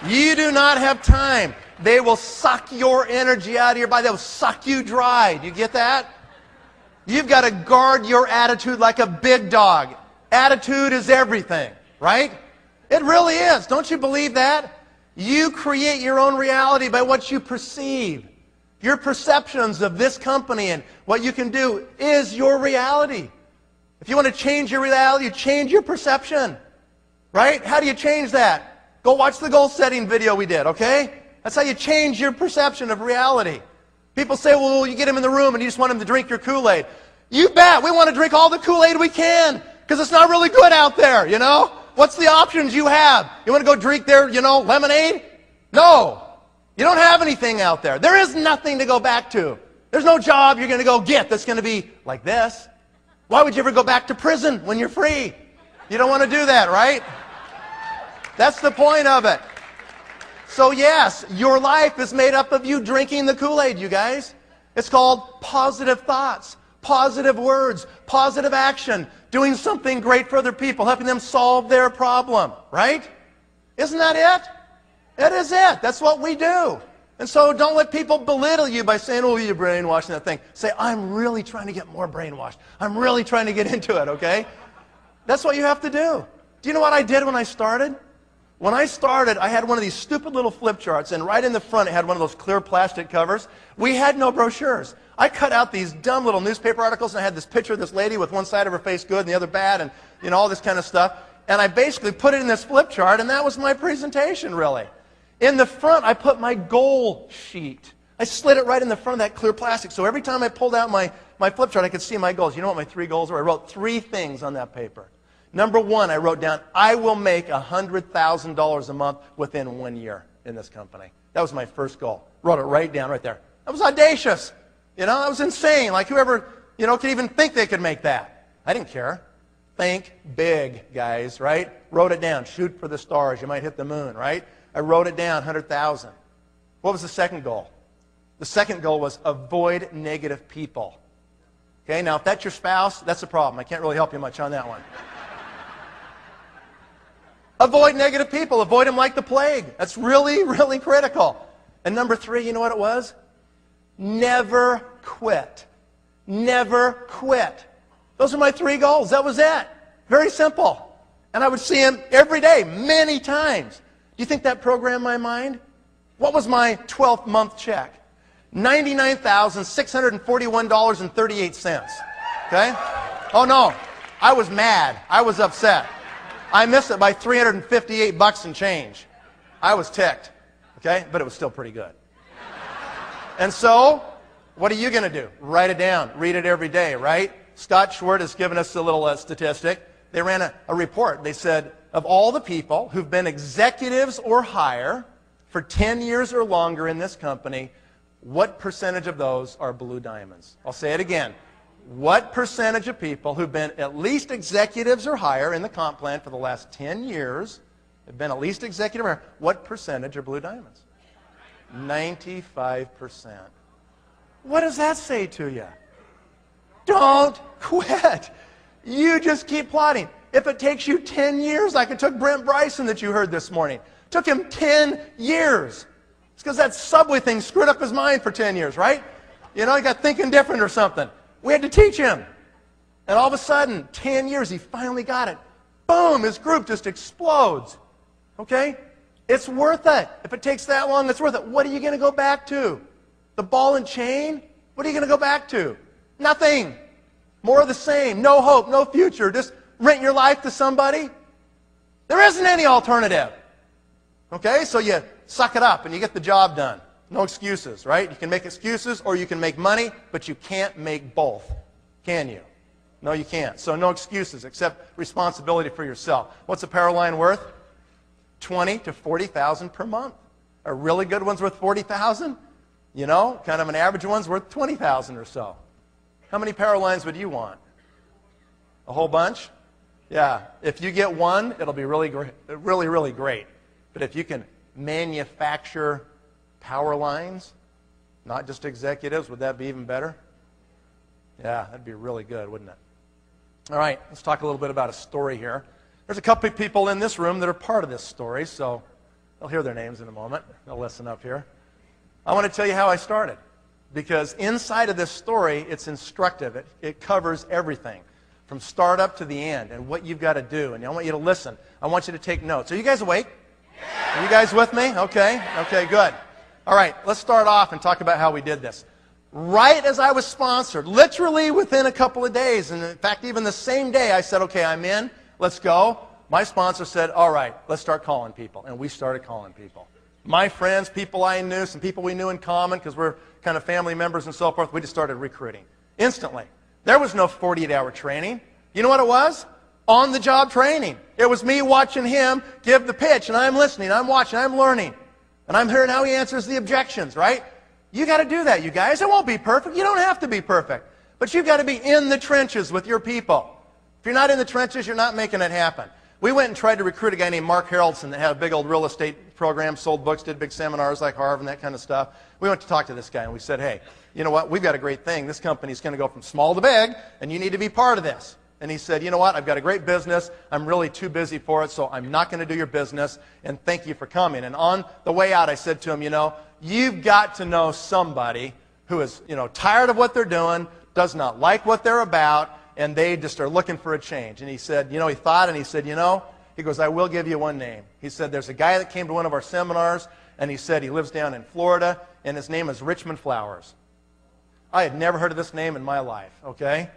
You do not have time. They will suck your energy out of your body. They will suck you dry. Do you get that? You've got to guard your attitude like a big dog. Attitude is everything, right? It really is. Don't you believe that? You create your own reality by what you perceive. Your perceptions of this company and what you can do is your reality. If you want to change your reality, change your perception. Right? How do you change that? Go watch the goal setting video we did, okay? That's how you change your perception of reality. People say, well, you get them in the room and you just want them to drink your Kool-Aid. You bet. We want to drink all the Kool-Aid we can, because it's not really good out there, you know? What's the options you have? You want to go drink their, lemonade? No. You don't have anything out there. There is nothing to go back to. There's no job you're going to go get that's going to be like this. Why would you ever go back to prison when you're free? You don't want to do that, right? That's the point of it. So yes, your life is made up of you drinking the Kool-Aid, you guys. It's called positive thoughts, positive words, positive action, doing something great for other people, helping them solve their problem, right? Isn't that it? It is it. That's what we do. And so don't let people belittle you by saying, oh, you're brainwashing that thing. Say, I'm really trying to get more brainwashed. I'm really trying to get into it, okay? That's what you have to do. Do you know what I did when I started? When I started, I had one of these stupid little flip charts, and right in the front it had one of those clear plastic covers. We had no brochures. I cut out these dumb little newspaper articles, and I had this picture of this lady with one side of her face good and the other bad, and all this kind of stuff. And I basically put it in this flip chart, and that was my presentation, really. In the front, I put my goal sheet. I slid it right in the front of that clear plastic, so every time I pulled out my flip chart, I could see my goals. You know what my 3 goals were? I wrote 3 things on that paper. Number 1, I wrote down, I will make $100,000 a month within 1 year in this company. That was my first goal. Wrote it right down right there. That was audacious. That was insane. Like whoever, could even think they could make that. I didn't care. Think big, guys, right? Wrote it down. Shoot for the stars. You might hit the moon, right? I wrote it down, 100,000. What was the second goal? The second goal was avoid negative people. Okay, now if that's your spouse, that's a problem. I can't really help you much on that one. Avoid negative people. Avoid them like the plague. That's really, really critical. And number 3, you know what it was? Never quit. Never quit. Those are my 3 goals. That was it. Very simple. And I would see him every day, many times. Do you think that programmed my mind? What was my 12th month check? $99,641.38. Okay? Oh no, I was mad. I was upset. I missed it by $358 and change. I was ticked. Okay? But it was still pretty good. And so, what are you going to do? Write it down. Read it every day, right? Scott Schwartz has given us a little statistic. They ran a report. They said, of all the people who've been executives or higher for 10 years or longer in this company, what percentage of those are blue diamonds? I'll say it again. What percentage of people who've been at least executives or higher in the comp plan for the last 10 years, have been at least executive or higher, what percentage are blue diamonds? 95%. What does that say to you? Don't quit. You just keep plotting. If it takes you 10 years, like it took Brent Bryson that you heard this morning, it took him 10 years. It's because that Subway thing screwed up his mind for 10 years, right? You know, he got thinking different or something. We had to teach him. And all of a sudden, 10 years, he finally got it. Boom, his group just explodes. Okay? It's worth it. If it takes that long, it's worth it. What are you going to go back to? The ball and chain? What are you going to go back to? Nothing. More of the same. No hope, no future. Just rent your life to somebody. There isn't any alternative. Okay? So you suck it up and you get the job done. No excuses, right? You can make excuses or you can make money, but you can't make both. Can you? No, you can't. So no excuses except responsibility for yourself. What's a power line worth? $20,000 to $40,000 per month. A really good one's worth $40,000. You know, kind of an average one's worth $20,000 or so. How many power lines would you want? A whole bunch? Yeah. If you get one, it'll be really great, really great. But if you can manufacture power lines, not just executives, would that be even better? Yeah, that'd be really good, wouldn't it? All right, let's talk a little bit about a story here. There's a couple of people in this room that are part of this story, so I'll hear their names in a moment. They'll listen up here. I want to tell you how I started, because inside of this story, it's instructive. It covers everything, from startup to the end, and what you've got to do. And I want you to listen. I want you to take notes. Are you guys awake? Yeah. Are you guys with me? Okay. Okay, good. All right, let's start off and talk about how we did this. Right as I was sponsored, literally within a couple of days, and in fact, even the same day, I said, okay, I'm in. Let's go. My sponsor said, all right, let's start calling people. And we started calling people. My friends, people I knew, some people we knew in common because we're kind of family members and so forth, we just started recruiting. Instantly. There was no 48-hour training. You know what it was? On-the-job training. It was me watching him give the pitch, and I'm listening, I'm watching, I'm learning. And I'm hearing how he answers the objections, right? You got to do that, you guys. It won't be perfect. You don't have to be perfect. But you've got to be in the trenches with your people. If you're not in the trenches, you're not making it happen. We went and tried to recruit a guy named Mark Harrelson that had a big old real estate program, sold books, did big seminars like Harvard and that kind of stuff. We went to talk to this guy and we said, hey, you know what? We've got a great thing. This company's going to go from small to big, and you need to be part of this. And he said, you know what? I've got a great business. I'm really too busy for it, so I'm not going to do your business, and thank you for coming. And on the way out, I said to him, you know, you've got to know somebody who is, you know, tired of what they're doing, does not like what they're about, and they just are looking for a change. And he said, you know, he thought, and he said, you know, he goes, I will give you one name. He said, there's a guy that came to one of our seminars, and he said he lives down in Florida, and his name is Richmond Flowers. I had never heard of this name in my life, okay?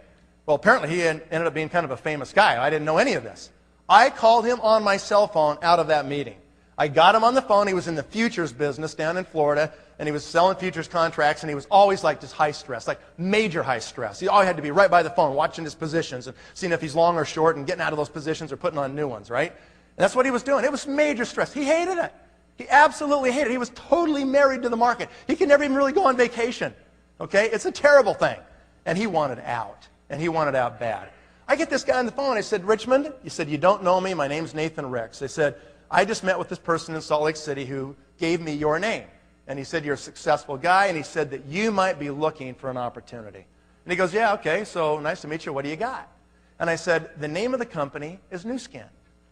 Well, apparently he ended up being kind of a famous guy. I didn't know any of this. I called him on my cell phone out of that meeting. I got him on the phone. He was in the futures business down in Florida, and he was selling futures contracts, and he was always like just high stress, like major high stress. He always had to be right by the phone watching his positions and seeing if he's long or short and getting out of those positions or putting on new ones, right? And that's what he was doing. It was major stress. He hated it. He absolutely hated it. He was totally married to the market. He could never even really go on vacation, okay? It's a terrible thing. And he wanted out, and he wanted out bad. I get this guy on the phone. I said, Richmond, he said, you don't know me. My name's Nathan Ricks. I said, I just met with this person in Salt Lake City who gave me your name. And he said, you're a successful guy, and he said that you might be looking for an opportunity. And he goes, yeah, okay, so nice to meet you. What do you got? And I said, the name of the company is Nu Skin.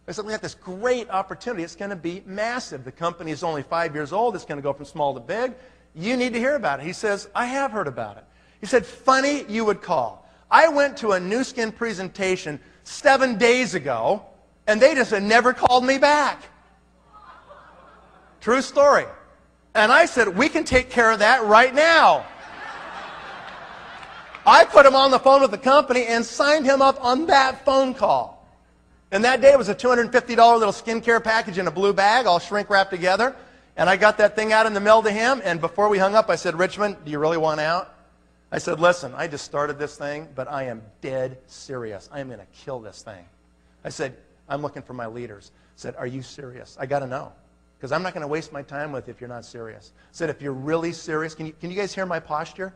I said, we got this great opportunity. It's going to be massive. The company is only 5 years old. It's going to go from small to big. You need to hear about it. He says, I have heard about it. He said, funny you would call. I went to a Nu Skin presentation 7 days ago, and they just had never called me back. True story. And I said, we can take care of that right now. I put him on the phone with the company and signed him up on that phone call. And that day it was a $250 little skincare package in a blue bag, all shrink wrapped together. And I got that thing out in the mail to him, and before we hung up, I said, Richmond, do you really want out? I said, listen, I just started this thing, but I am dead serious. I am going to kill this thing. I said, I'm looking for my leaders. I said, are you serious? I got to know, because I'm not going to waste my time with you if you're not serious. I said, if you're really serious, can you guys hear my posture?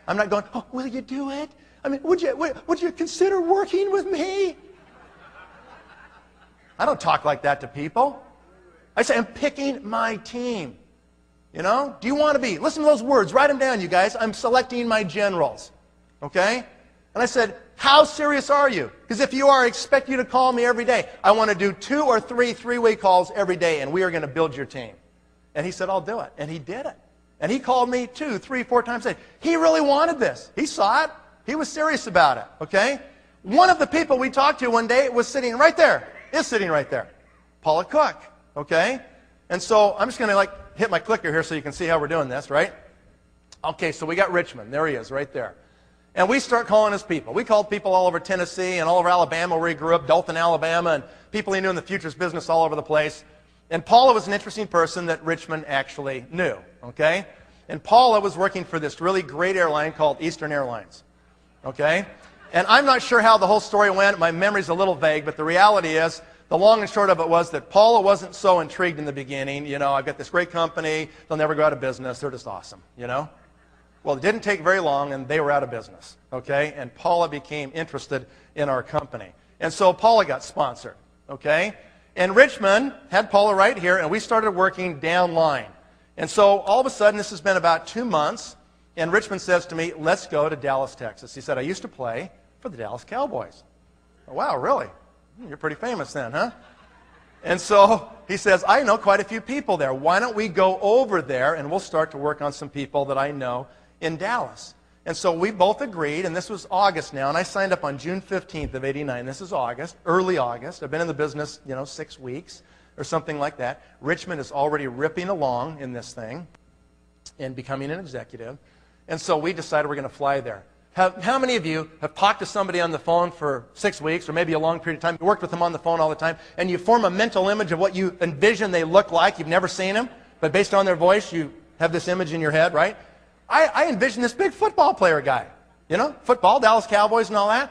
I'm not going, oh, will you do it? I mean, would you consider working with me? I don't talk like that to people. I say, I'm picking my team. You know? Do you want to be? Listen to those words. Write them down, you guys. I'm selecting my generals. Okay? And I said, how serious are you? Because if you are, I expect you to call me every day. I want to do 2 or 3 three-way calls every day, and we are going to build your team. And he said, I'll do it. And he did it. And he called me 2, 3, 4 times a day. He really wanted this. He saw it. He was serious about it. Okay? One of the people we talked to one day was sitting right there. Is sitting right there. Paula Cook. Okay? And so I'm just going to hit my clicker here so you can see how we're doing this, right? Okay, so we got Richmond. There he is, right there. And we start calling his people. We called people all over Tennessee and all over Alabama where he grew up, Dothan, Alabama, and people he knew in the futures business all over the place. And Paula was an interesting person that Richmond actually knew, okay? And Paula was working for this really great airline called Eastern Airlines, okay? And I'm not sure how the whole story went. My memory's a little vague, but the reality is, the long and short of it was that Paula wasn't so intrigued in the beginning. You know, I've got this great company. They'll never go out of business. They're just awesome, you know? Well, it didn't take very long, and they were out of business, okay? And Paula became interested in our company. And so Paula got sponsored, okay? And Richmond had Paula right here, and we started working downline. And so all of a sudden, this has been about 2 months, and Richmond says to me, let's go to Dallas, Texas. He said, I used to play for the Dallas Cowboys. Oh, wow, really? You're pretty famous then, huh? And so he says, I know quite a few people there. Why don't we go over there, and we'll start to work on some people that I know in Dallas. And so we both agreed, and this was August now, and I signed up on June 15th of '89. This is August, early August. I've been in the business, 6 weeks or something like that. Richmond is already ripping along in this thing and becoming an executive. And so we decided we're going to fly there. How many of you have talked to somebody on the phone for 6 weeks or maybe a long period of time, you worked with them on the phone all the time, and you form a mental image of what you envision they look like? You've never seen them, but based on their voice, you have this image in your head, right? I envision this big football player guy, football, Dallas Cowboys and all that.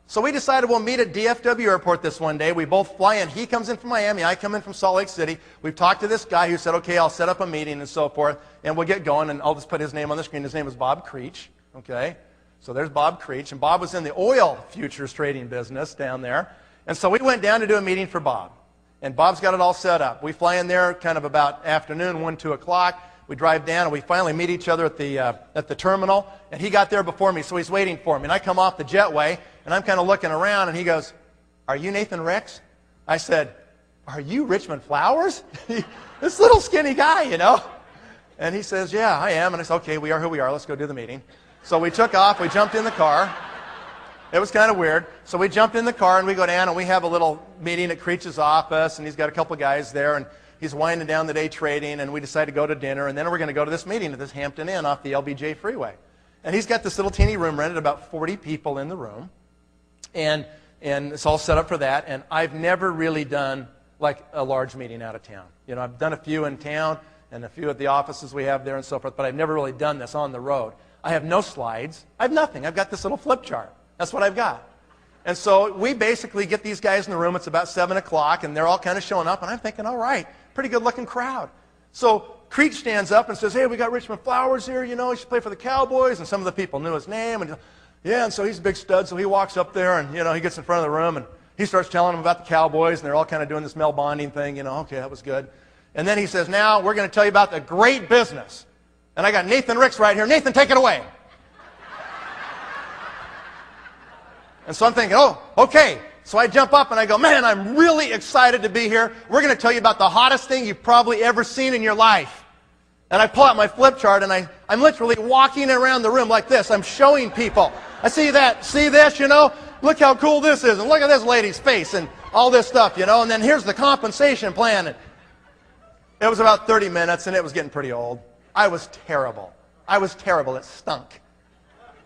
So we decided we'll meet at DFW Airport this one day. We both fly in. He comes in from Miami. I come in from Salt Lake City. We've talked to this guy who said, okay, I'll set up a meeting and so forth, and we'll get going, and I'll just put his name on the screen. His name is Bob Creech, okay? So there's Bob Creech, and Bob was in the oil futures trading business down there. And so we went down to do a meeting for Bob, and Bob's got it all set up. We fly in there kind of about afternoon, 1, 2 o'clock. We drive down, and we finally meet each other at the terminal, and he got there before me, so he's waiting for me. And I come off the jetway, and I'm kind of looking around, and he goes, are you Nathan Ricks? I said, are you Richmond Flowers? This little skinny guy, And he says, yeah, I am. And I said, okay, we are who we are. Let's go do the meeting. So we took off. We jumped in the car. It was kind of weird. So we jumped in the car, and we go down, and we have a little meeting at Creech's office, and he's got a couple guys there, and he's winding down the day trading, and we decide to go to dinner, and then we're going to go to this meeting at this Hampton Inn off the LBJ freeway. And he's got this little teeny room rented, about 40 people in the room, and it's all set up for that. And I've never really done like a large meeting out of town. I've done a few in town and a few at the offices we have there and so forth, but I've never really done this on the road. I have no slides. I have nothing. I've got this little flip chart. That's what I've got. And so we basically get these guys in the room. It's about 7 o'clock, and they're all kind of showing up, and I'm thinking, all right, pretty good-looking crowd. So Creech stands up and says, hey, we got Richmond Flowers here, he should play for the Cowboys. And some of the people knew his name. And yeah, and so he's a big stud. So he walks up there, and, he gets in front of the room, and he starts telling them about the Cowboys, and they're all kind of doing this Mel Bonding thing. Okay, that was good. And then he says, now we're going to tell you about the great business. And I got Nathan Ricks right here. Nathan, take it away. And so I'm thinking, oh, okay, So I jump up and I go, man, I'm really excited to be here. We're going to tell you about the hottest thing you've probably ever seen in your life. And I pull out my flip chart and I'm literally walking around the room like this. I'm showing people. I see that, see this, you know? Look how cool this is. And look at this lady's face and all this stuff, you know? And then here's the compensation plan. And it was about 30 minutes and it was getting pretty old. I was terrible. I was terrible. It stunk.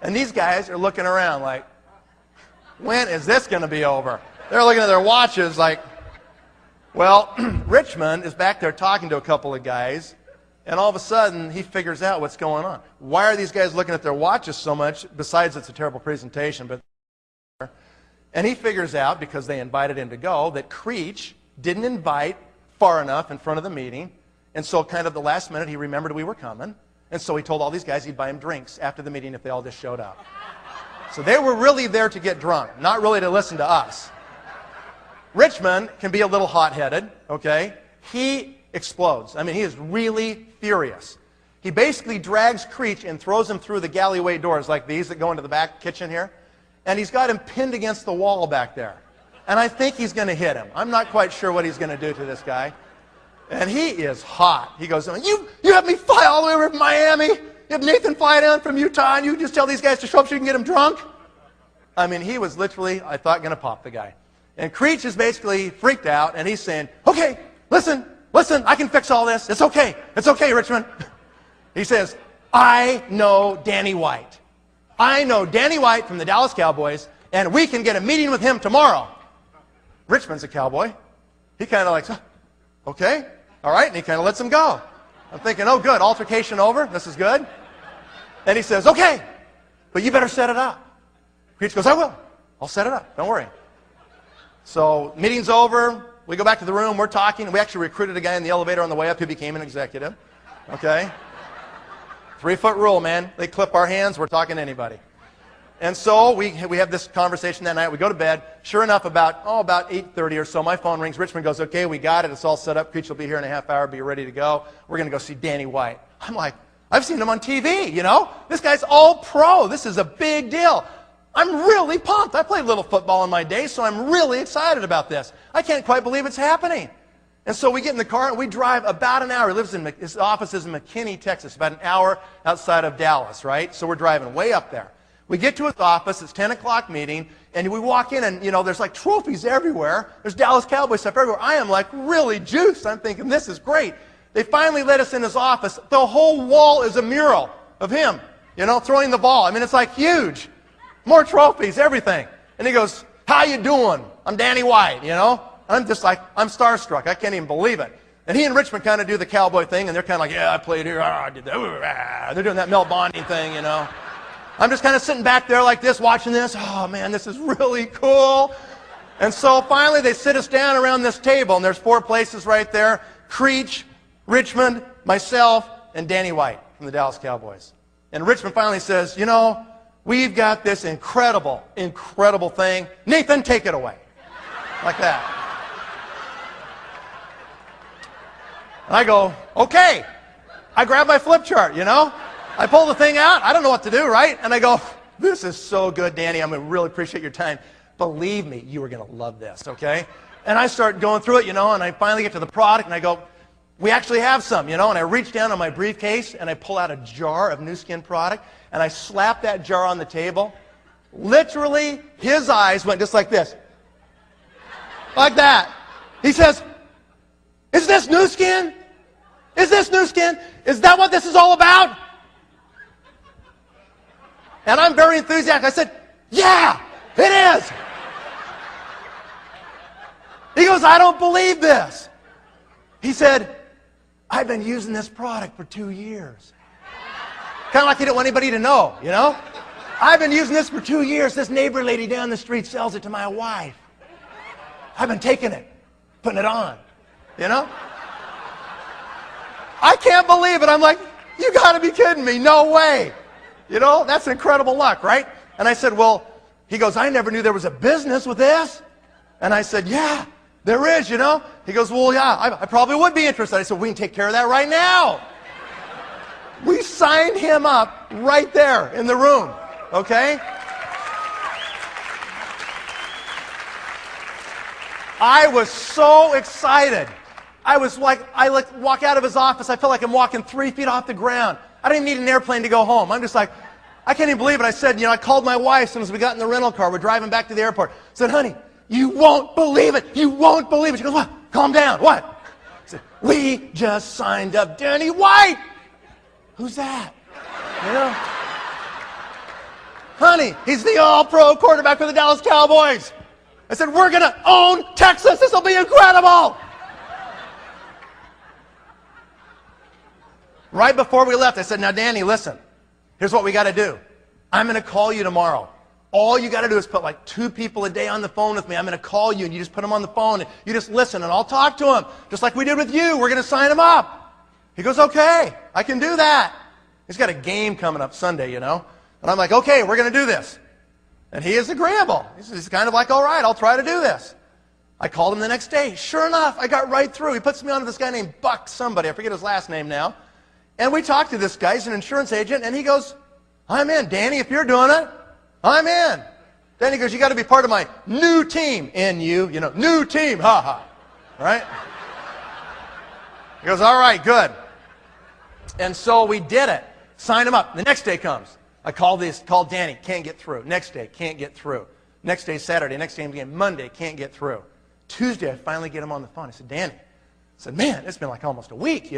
And these guys are looking around like, when is this going to be over? They're looking at their watches like, well, Richmond is back there talking to a couple of guys, and all of a sudden he figures out what's going on. Why are these guys looking at their watches so much, besides it's a terrible presentation? And he figures out, because they invited him to go, that Creech didn't invite far enough in front of the meeting, and so kind of the last minute he remembered we were coming, and so he told all these guys he'd buy them drinks after the meeting if they all just showed up. So they were really there to get drunk, not really to listen to us. Richmond can be a little hot-headed, okay? He explodes. I mean, he is really furious. He basically drags Creech and throws him through the galleyway doors like these that go into the back kitchen here. And he's got him pinned against the wall back there. And I think he's going to hit him. I'm not quite sure what he's going to do to this guy. And he is hot. He goes, you have me fly all the way over from Miami? You have Nathan fly down from Utah and you just tell these guys to show up so you can get them drunk? I mean, he was literally, I thought, going to pop the guy. And Creech is basically freaked out, and he's saying, okay, listen, I can fix all this. It's okay, Richmond. He says, I know Danny White. I know Danny White from the Dallas Cowboys, and we can get a meeting with him tomorrow. Richmond's a cowboy. He kind of like, okay, all right, and he kind of lets him go. I'm thinking, oh, good, altercation over. This is good. And he says, okay, but you better set it up. Creech goes, I will. I'll set it up. Don't worry. So meeting's over. We go back to the room. We're talking. We actually recruited a guy in the elevator on the way up who became an executive. Okay? 3-foot rule, man. They clip our hands. We're talking to anybody. And so we have this conversation that night. We go to bed. Sure enough, about 8:30 or so, my phone rings. Richmond goes, okay, we got it. It's all set up. Creech will be here in a half hour. Be ready to go. We're going to go see Danny White. I'm like, I've seen him on TV, you know? This guy's all pro. This is a big deal. I'm really pumped. I played a little football in my day, so I'm really excited about this. I can't quite believe it's happening. And so we get in the car and we drive about an hour. His office is in McKinney, Texas, about an hour outside of Dallas, right? So we're driving way up there. We get to his office, it's 10 o'clock meeting, and we walk in and, you know, there's like trophies everywhere. There's Dallas Cowboys stuff everywhere. I am like really juiced. I'm thinking, this is great. They finally let us in his office. The whole wall is a mural of him, you know, throwing the ball. I mean, it's like huge. More trophies, everything. And he goes, how you doing? I'm Danny White, you know. I'm just like, I'm starstruck. I can't even believe it. And he and Richmond kind of do the cowboy thing, and they're kind of like, yeah, I played here. I did that. They're doing that Mel Bonding thing, you know. I'm just kind of sitting back there like this, watching this. Oh, man, this is really cool. And so finally they sit us down around this table, and there's 4 places right there. Creech, Richmond, myself, and Danny White from the Dallas Cowboys. And Richmond finally says, you know, we've got this incredible, incredible thing. Nathan, take it away. Like that. And I go, okay. I grab my flip chart, you know. I pull the thing out. I don't know what to do, right? And I go, this is so good, Danny. I'm going to really appreciate your time. Believe me, you are going to love this, okay? And I start going through it, you know, and I finally get to the product, and I go, we actually have some, you know. And I reach down on my briefcase, and I pull out a jar of Nu Skin product, and I slap that jar on the table. Literally, his eyes went just like this. Like that. He says, is this Nu Skin? Is this Nu Skin? Is that what this is all about? And I'm very enthusiastic. I said, yeah, it is. He goes, I don't believe this. He said, I've been using this product for 2 years. Kind of like he didn't want anybody to know, you know? I've been using this for 2 years. This neighbor lady down the street sells it to my wife. I've been taking it, putting it on, you know? I can't believe it. I'm like, you got to be kidding me. No way. You know, that's incredible luck, right? And I said, well, he goes, I never knew there was a business with this. And I said, yeah, there is, you know. He goes, well, yeah, I probably would be interested. I said, we can take care of that right now. We signed him up right there in the room, okay? I was so excited. I walk out of his office. I feel like I'm walking 3 feet off the ground. I didn't even need an airplane to go home. I'm just like, I can't even believe it. I said, I called my wife as soon as we got in the rental car. We're driving back to the airport. I said, honey, you won't believe it. You won't believe it. She goes, what? Calm down. What? I said, we just signed up Danny White. Who's that? Honey, he's the all-pro quarterback for the Dallas Cowboys. I said, we're going to own Texas. This will be incredible. Right before we left, I said, now, Danny, listen. Here's what we got to do. I'm going to call you tomorrow. All you got to do is put like 2 people a day on the phone with me. I'm going to call you, and you just put them on the phone, and you just listen, and I'll talk to them, just like we did with you. We're going to sign them up. He goes, okay, I can do that. He's got a game coming up Sunday, And I'm like, okay, we're going to do this. And he is agreeable. He's kind of like, all right, I'll try to do this. I called him the next day. Sure enough, I got right through. He puts me on to this guy named Buck somebody. I forget his last name now. And we talked to this guy. He's an insurance agent. And he goes, I'm in. Danny, if you're doing it, I'm in. Then he goes, you got to be part of my new team. N-U, new team. Ha ha. Right? He goes, all right, good. And so we did it. Signed him up. The next day comes. I called Danny, can't get through. Next day, can't get through. Next day, Saturday. Next day again, Monday, can't get through. Tuesday, I finally get him on the phone. I said, Danny. I said, man, it's been like almost a week,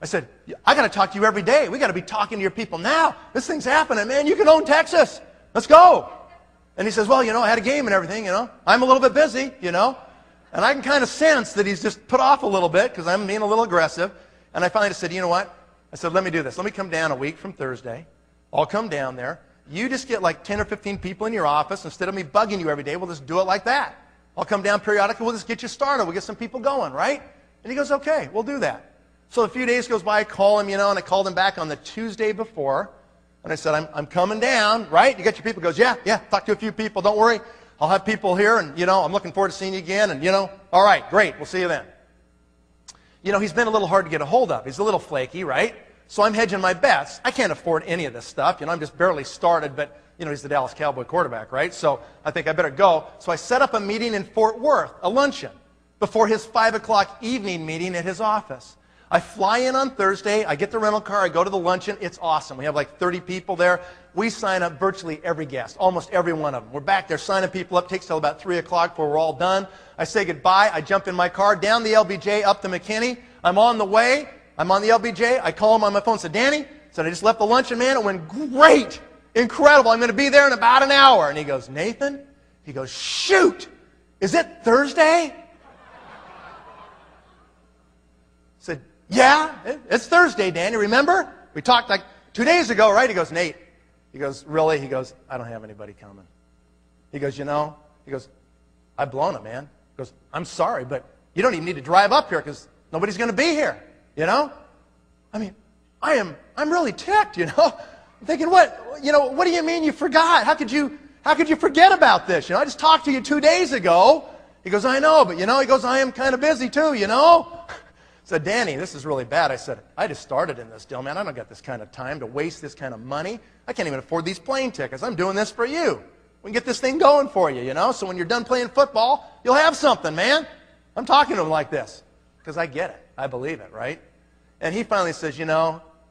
I said, I got to talk to you every day. We got to be talking to your people now. This thing's happening, man. You can own Texas. Let's go. And he says, well, I had a game and everything, I'm a little bit busy, And I can kind of sense that he's just put off a little bit because I'm being a little aggressive. And I finally said, you know what? I said, let me do this. Let me come down a week from Thursday. I'll come down there. You just get like 10 or 15 people in your office. Instead of me bugging you every day, we'll just do it like that. I'll come down periodically. We'll just get you started. We'll get some people going, right? And he goes, okay, we'll do that. So a few days goes by. I call him, and I called him back on the Tuesday before. And I said, I'm coming down, right? You got your people. He goes, yeah, talk to a few people. Don't worry. I'll have people here, and, I'm looking forward to seeing you again. And, all right, great. We'll see you then. He's been a little hard to get a hold of. He's a little flaky, right? So I'm hedging my bets. I can't afford any of this stuff. I'm just barely started, but, he's the Dallas Cowboy quarterback, right? So I think I better go. So I set up a meeting in Fort Worth, a luncheon, before his 5 o'clock evening meeting at his office. I fly in on Thursday. I get the rental car. I go to the luncheon. It's awesome. We have like 30 people there. We sign up virtually every guest, almost every one of them. We're back there signing people up. It takes till about 3 o'clock before we're all done. I say goodbye. I jump in my car, down the LBJ, up to McKinney. I'm on the way. I'm on the LBJ. I call him on my phone. Said, Danny, I just left the luncheon, man. It went great. Incredible. I'm going to be there in about an hour. And he goes, Nathan? He goes, shoot. Is it Thursday? I said, yeah, it's Thursday, Danny. Remember? We talked like 2 days ago, right? He goes, Nate. He goes, really? He goes, I don't have anybody coming. He goes, He goes, I've blown it, man. He goes, I'm sorry, but you don't even need to drive up here because nobody's going to be here. I mean, I'm really ticked, I'm thinking, what do you mean you forgot? How could you forget about this? I just talked to you 2 days ago. He goes, I know, but he goes, I am kind of busy too, I said, Danny, this is really bad. I said, I just started in this deal, man. I don't got this kind of time to waste this kind of money. I can't even afford these plane tickets. I'm doing this for you. We can get this thing going for you, So when you're done playing football, you'll have something, man. I'm talking to him like this because I get it. I believe it, right? And he finally says,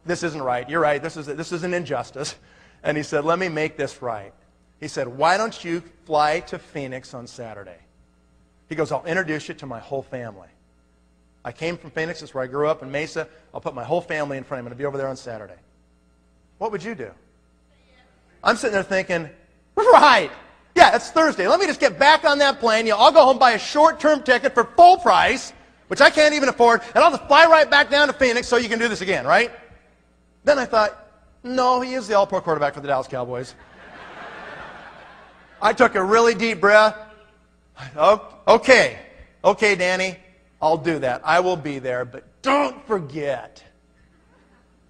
this isn't right. You're right. This is an injustice. And he said, let me make this right. He said, why don't you fly to Phoenix on Saturday? He goes, I'll introduce you to my whole family. I came from Phoenix. That's where I grew up in Mesa. I'll put my whole family in front of him. I'm going to be over there on Saturday. What would you do? I'm sitting there thinking, right. Yeah, it's Thursday. Let me just get back on that plane. I'll go home, buy a short-term ticket for full price, which I can't even afford, and I'll just fly right back down to Phoenix so you can do this again, right? Then I thought, no, he is the all-pro quarterback for the Dallas Cowboys. I took a really deep breath. Okay, Danny, I'll do that. I will be there, but don't forget.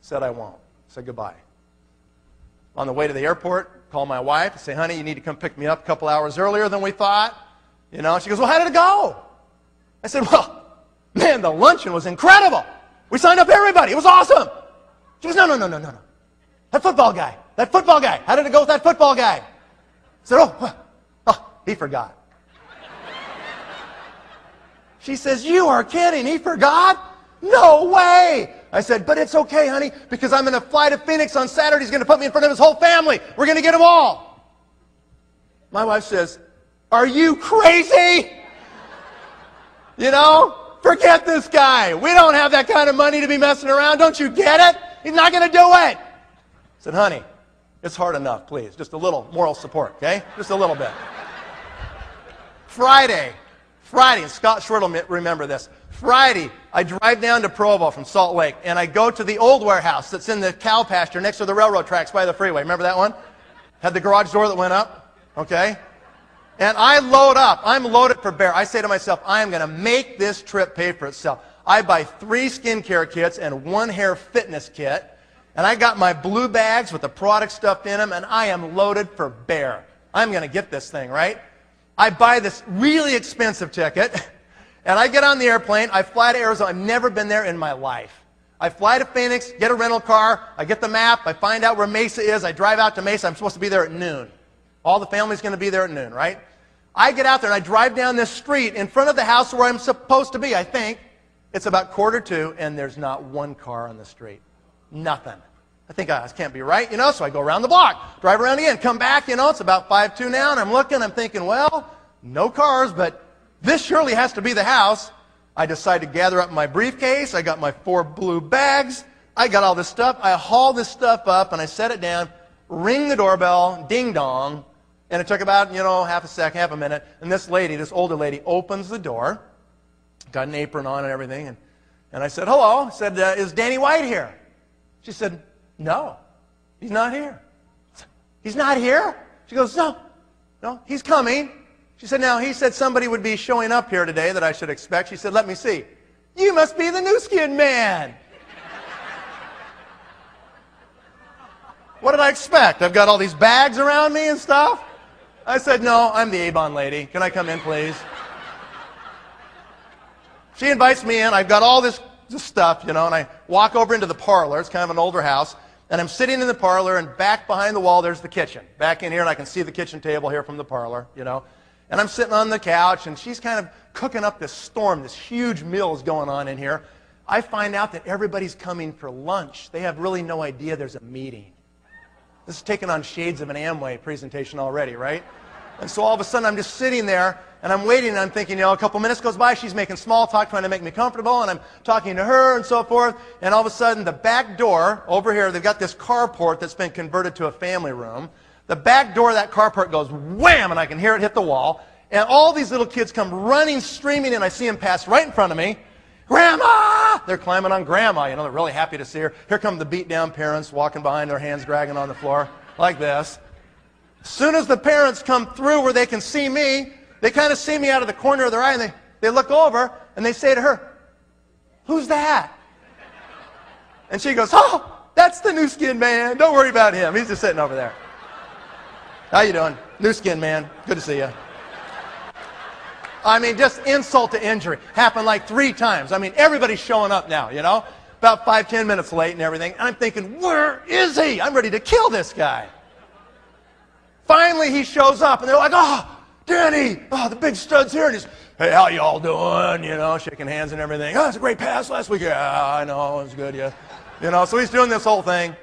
Said I won't. Said goodbye. On the way to the airport, call my wife and say, honey, you need to come pick me up a couple hours earlier than we thought. She goes, well, how did it go? I said, well, man, the luncheon was incredible. We signed up everybody. It was awesome. She goes, no. That football guy. How did it go with that football guy? I said, he forgot. She says, you are kidding. He forgot? No way. I said, but it's okay, honey, because I'm going to fly to Phoenix on Saturday. He's going to put me in front of his whole family. We're going to get them all. My wife says, are you crazy? You know, forget this guy. We don't have that kind of money to be messing around. Don't you get it? He's not going to do it. I said, honey, it's hard enough, please. Just a little moral support, okay? Just a little bit. Friday, and Scott Short will remember this. Friday, I drive down to Provo from Salt Lake, and I go to the old warehouse that's in the cow pasture next to the railroad tracks by the freeway. Remember that one? Had the garage door that went up, okay? And I load up. I'm loaded for bear. I say to myself, I am going to make this trip pay for itself. I buy 3 skincare kits and 1 hair fitness kit, and I got my blue bags with the product stuffed in them, and I am loaded for bear. I'm going to get this thing, right? I buy this really expensive ticket, and I get on the airplane. I fly to Arizona. I've never been there in my life. I fly to Phoenix, get a rental car. I get the map. I find out where Mesa is. I drive out to Mesa. I'm supposed to be there at noon. All the family's going to be there at noon, right? I get out there, and I drive down this street in front of the house where I'm supposed to be, I think. It's about 1:45, and there's not one car on the street. Nothing. I think, this can't be right, you know, so I go around the block, drive around again, come back, you know, it's about 5:02 now, and I'm looking, I'm thinking, well, no cars, but this surely has to be the house. I decide to gather up my briefcase. I got my 4 blue bags. I got all this stuff. I haul this stuff up, and I set it down, ring the doorbell, ding-dong, and it took about, you know, half a minute, and this lady, this older lady, opens the door, got an apron on and everything, and I said, hello. I said, is Danny White here? She said, no, he's not here. He's not here? She goes, no, he's coming. She said, now, he said somebody would be showing up here today that I should expect. She said, let me see. You must be the new skin man. What did I expect? I've got all these bags around me and stuff. I said, no, I'm the Avon lady. Can I come in, please? She invites me in. I've got all this stuff, you know, and I walk over into the parlor. It's kind of an older house. And I'm sitting in the parlor, and back behind the wall, there's the kitchen. Back in here, and I can see the kitchen table here from the parlor, you know. And I'm sitting on the couch, and she's kind of cooking up this storm. This huge meal is going on in here. I find out that everybody's coming for lunch. They have really no idea there's a meeting. This is taking on shades of an Amway presentation already, right? And so all of a sudden, I'm just sitting there, and I'm waiting, and I'm thinking, you know, a couple minutes goes by, she's making small talk, trying to make me comfortable, and I'm talking to her and so forth, and all of a sudden, the back door over here, they've got this carport that's been converted to a family room. The back door of that carport goes wham, and I can hear it hit the wall, and all these little kids come running, streaming, and I see them pass right in front of me. Grandma! They're climbing on Grandma, you know, they're really happy to see her. Here come the beat-down parents walking behind, their hands dragging on the floor, like this. As soon as the parents come through where they can see me, they kind of see me out of the corner of their eye, and they look over, and they say to her, who's that? And she goes, oh, that's the new skin man. Don't worry about him. He's just sitting over there. How you doing? New skin man. Good to see you. I mean, just insult to injury. Happened like 3 times. I mean, everybody's showing up now, you know, about 5-10 minutes late and everything. And I'm thinking, where is he? I'm ready to kill this guy. Finally, he shows up, and they're like, oh, Danny, oh, the big stud's here. And he's, hey, how y'all doing? You know, shaking hands and everything. Oh, it's a great pass last week. Yeah, I know, it was good, yeah. You know, so he's doing this whole thing.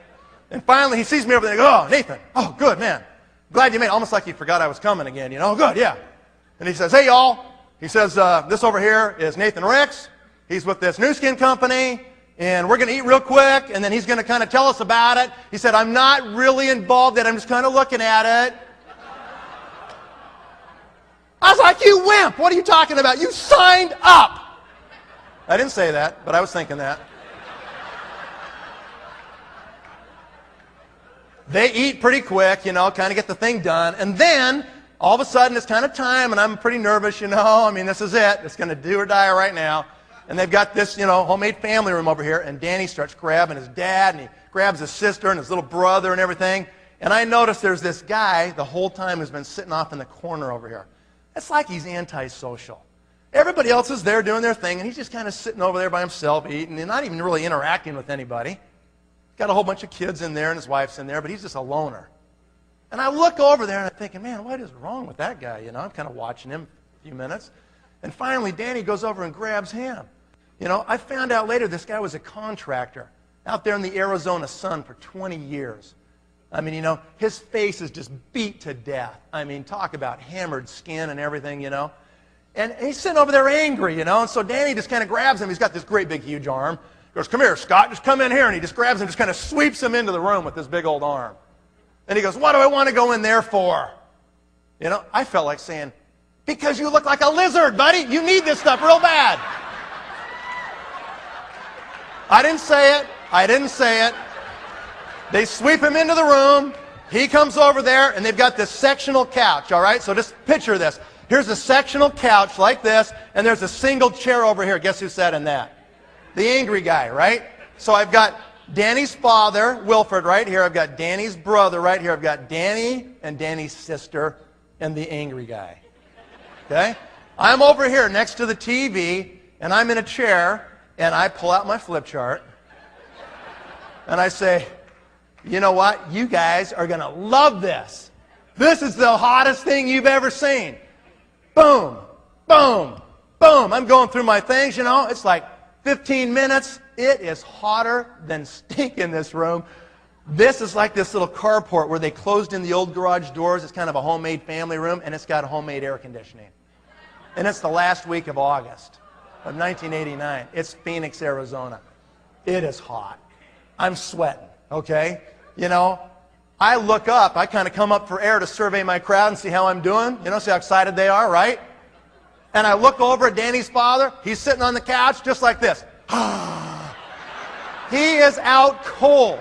And finally, he sees me over there and goes, oh, Nathan, oh, good, man. Glad you made it. Almost like he forgot I was coming again, you know. Good, yeah. And he says, hey, y'all. He says, this over here is Nathan Ricks. He's with this new skin company. And we're going to eat real quick, and then he's going to kind of tell us about it. He said, I'm not really involved in it. I'm just kind of looking at it. I was like, you wimp. What are you talking about? You signed up. I didn't say that, but I was thinking that. They eat pretty quick, you know, kind of get the thing done. And then, all of a sudden, it's kind of time, and I'm pretty nervous, you know. I mean, this is it. It's going to do or die right now. And they've got this, you know, homemade family room over here, and Danny starts grabbing his dad, and he grabs his sister and his little brother and everything. And I notice there's this guy the whole time who's been sitting off in the corner over here. It's like he's antisocial. Everybody else is there doing their thing, and he's just kind of sitting over there by himself eating and not even really interacting with anybody. Got a whole bunch of kids in there, and his wife's in there, but he's just a loner. And I look over there, and I'm thinking, man, what is wrong with that guy? You know, I'm kind of watching him a few minutes. And finally, Danny goes over and grabs him. You know, I found out later this guy was a contractor out there in the Arizona sun for 20 years. I mean, you know, his face is just beat to death. I mean, talk about hammered skin and everything, you know. And he's sitting over there angry, you know. And so Danny just kind of grabs him. He's got this great big huge arm. He goes, "Come here, Scott, just come in here." And he just grabs him, just kind of sweeps him into the room with this big old arm. And he goes, "What do I want to go in there for?" You know, I felt like saying, "Because you look like a lizard, buddy. You need this stuff real bad." I didn't say it. I didn't say it. They sweep him into the room. He comes over there, and they've got this sectional couch, all right? So just picture this. Here's a sectional couch like this, and there's a single chair over here. Guess who sat in that? The angry guy, right? So I've got Danny's father, Wilford, right here. I've got Danny's brother right here. I've got Danny and Danny's sister and the angry guy. Okay? I'm over here next to the TV, and I'm in a chair, and I pull out my flip chart, and I say, "You know what? You guys are going to love this. This is the hottest thing you've ever seen." Boom, boom, boom. I'm going through my things, you know. It's like 15 minutes. It is hotter than stink in this room. This is like this little carport where they closed in the old garage doors. It's kind of a homemade family room, and it's got homemade air conditioning. And it's the last week of August of 1989. It's Phoenix, Arizona. It is hot. I'm sweating, okay? You know, I look up. I kind of come up for air to survey my crowd and see how I'm doing. You know, see how excited they are, right? And I look over at Danny's father. He's sitting on the couch just like this. He is out cold.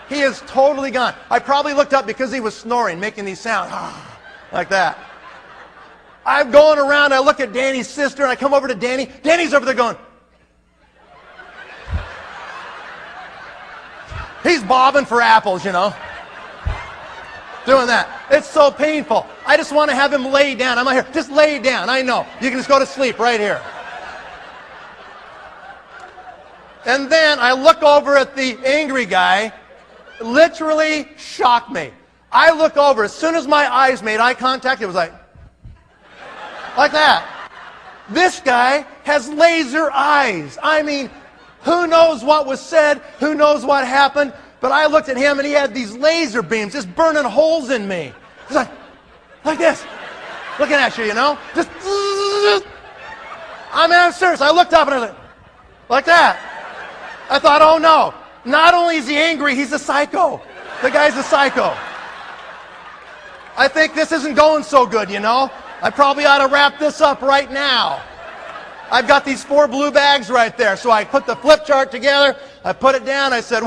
He is totally gone. I probably looked up because he was snoring, making these sounds like that. I'm going around. I look at Danny's sister, and I come over to Danny. Danny's over there going. He's bobbing for apples, you know. Doing that. It's so painful. I just want to have him lay down. I'm not here. Just lay down. I know. You can just go to sleep right here. And then I look over at the angry guy. Literally shocked me. I look over. As soon as my eyes made eye contact, it was like that. This guy has laser eyes. I mean, who knows what was said? Who knows what happened? But I looked at him, and he had these laser beams just burning holes in me. He's like this. Looking at you, you know? Just, I mean, I'm serious. I looked up, and I was like that. I thought, oh, no. Not only is he angry, he's a psycho. The guy's a psycho. I think this isn't going so good, you know? I probably ought to wrap this up right now. I've got these 4 blue bags right there. So I put the flip chart together. I put it down. I said,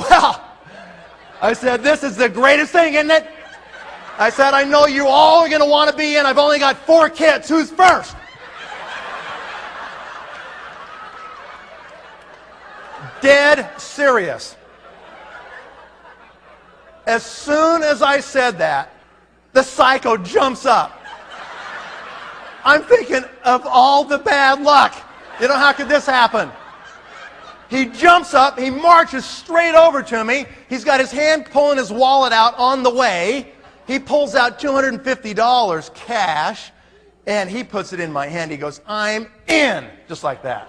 this is the greatest thing, isn't it? I said, I know you all are going to want to be in. I've only got 4 kids. Who's first? Dead serious. As soon as I said that, the psycho jumps up. I'm thinking of all the bad luck. You know, how could this happen? He jumps up, he marches straight over to me. He's got his hand pulling his wallet out on the way. He pulls out $250 cash, and he puts it in my hand. He goes, "I'm in," just like that.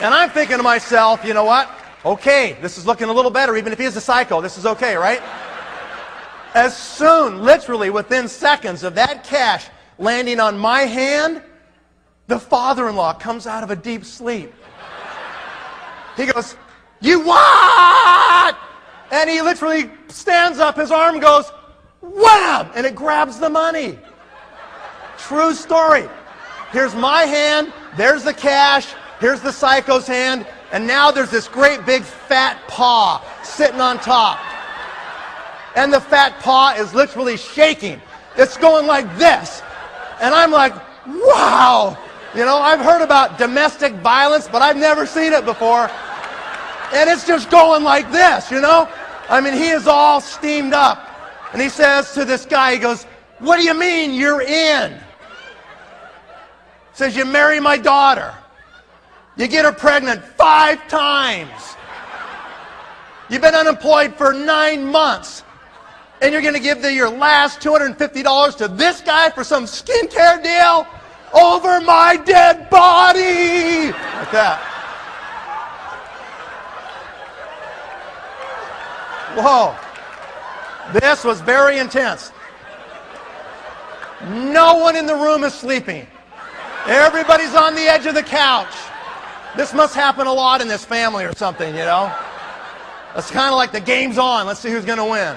And I'm thinking to myself, you know what? Okay, this is looking a little better. Even if he is a psycho, this is okay, right? As soon, literally within seconds of that cash landing on my hand, the father-in-law comes out of a deep sleep. He goes, "You what?" And he literally stands up, his arm goes, wham! And it grabs the money. True story. Here's my hand, there's the cash, here's the psycho's hand, and now there's this great big fat paw sitting on top. And the fat paw is literally shaking. It's going like this. And I'm like, wow. You know, I've heard about domestic violence, but I've never seen it before. And it's just going like this, you know. I mean, he is all steamed up. And he says to this guy, he goes, "What do you mean you're in?" He says, "You marry my daughter. You get her pregnant 5 times. You've been unemployed for 9 months. And you're going to give your last $250 to this guy for some skincare deal over my dead body. Like that. Whoa. This was very intense. No one in the room is sleeping. Everybody's on the edge of the couch. This must happen a lot in this family or something, you know? It's kind of like the game's on. Let's see who's going to win.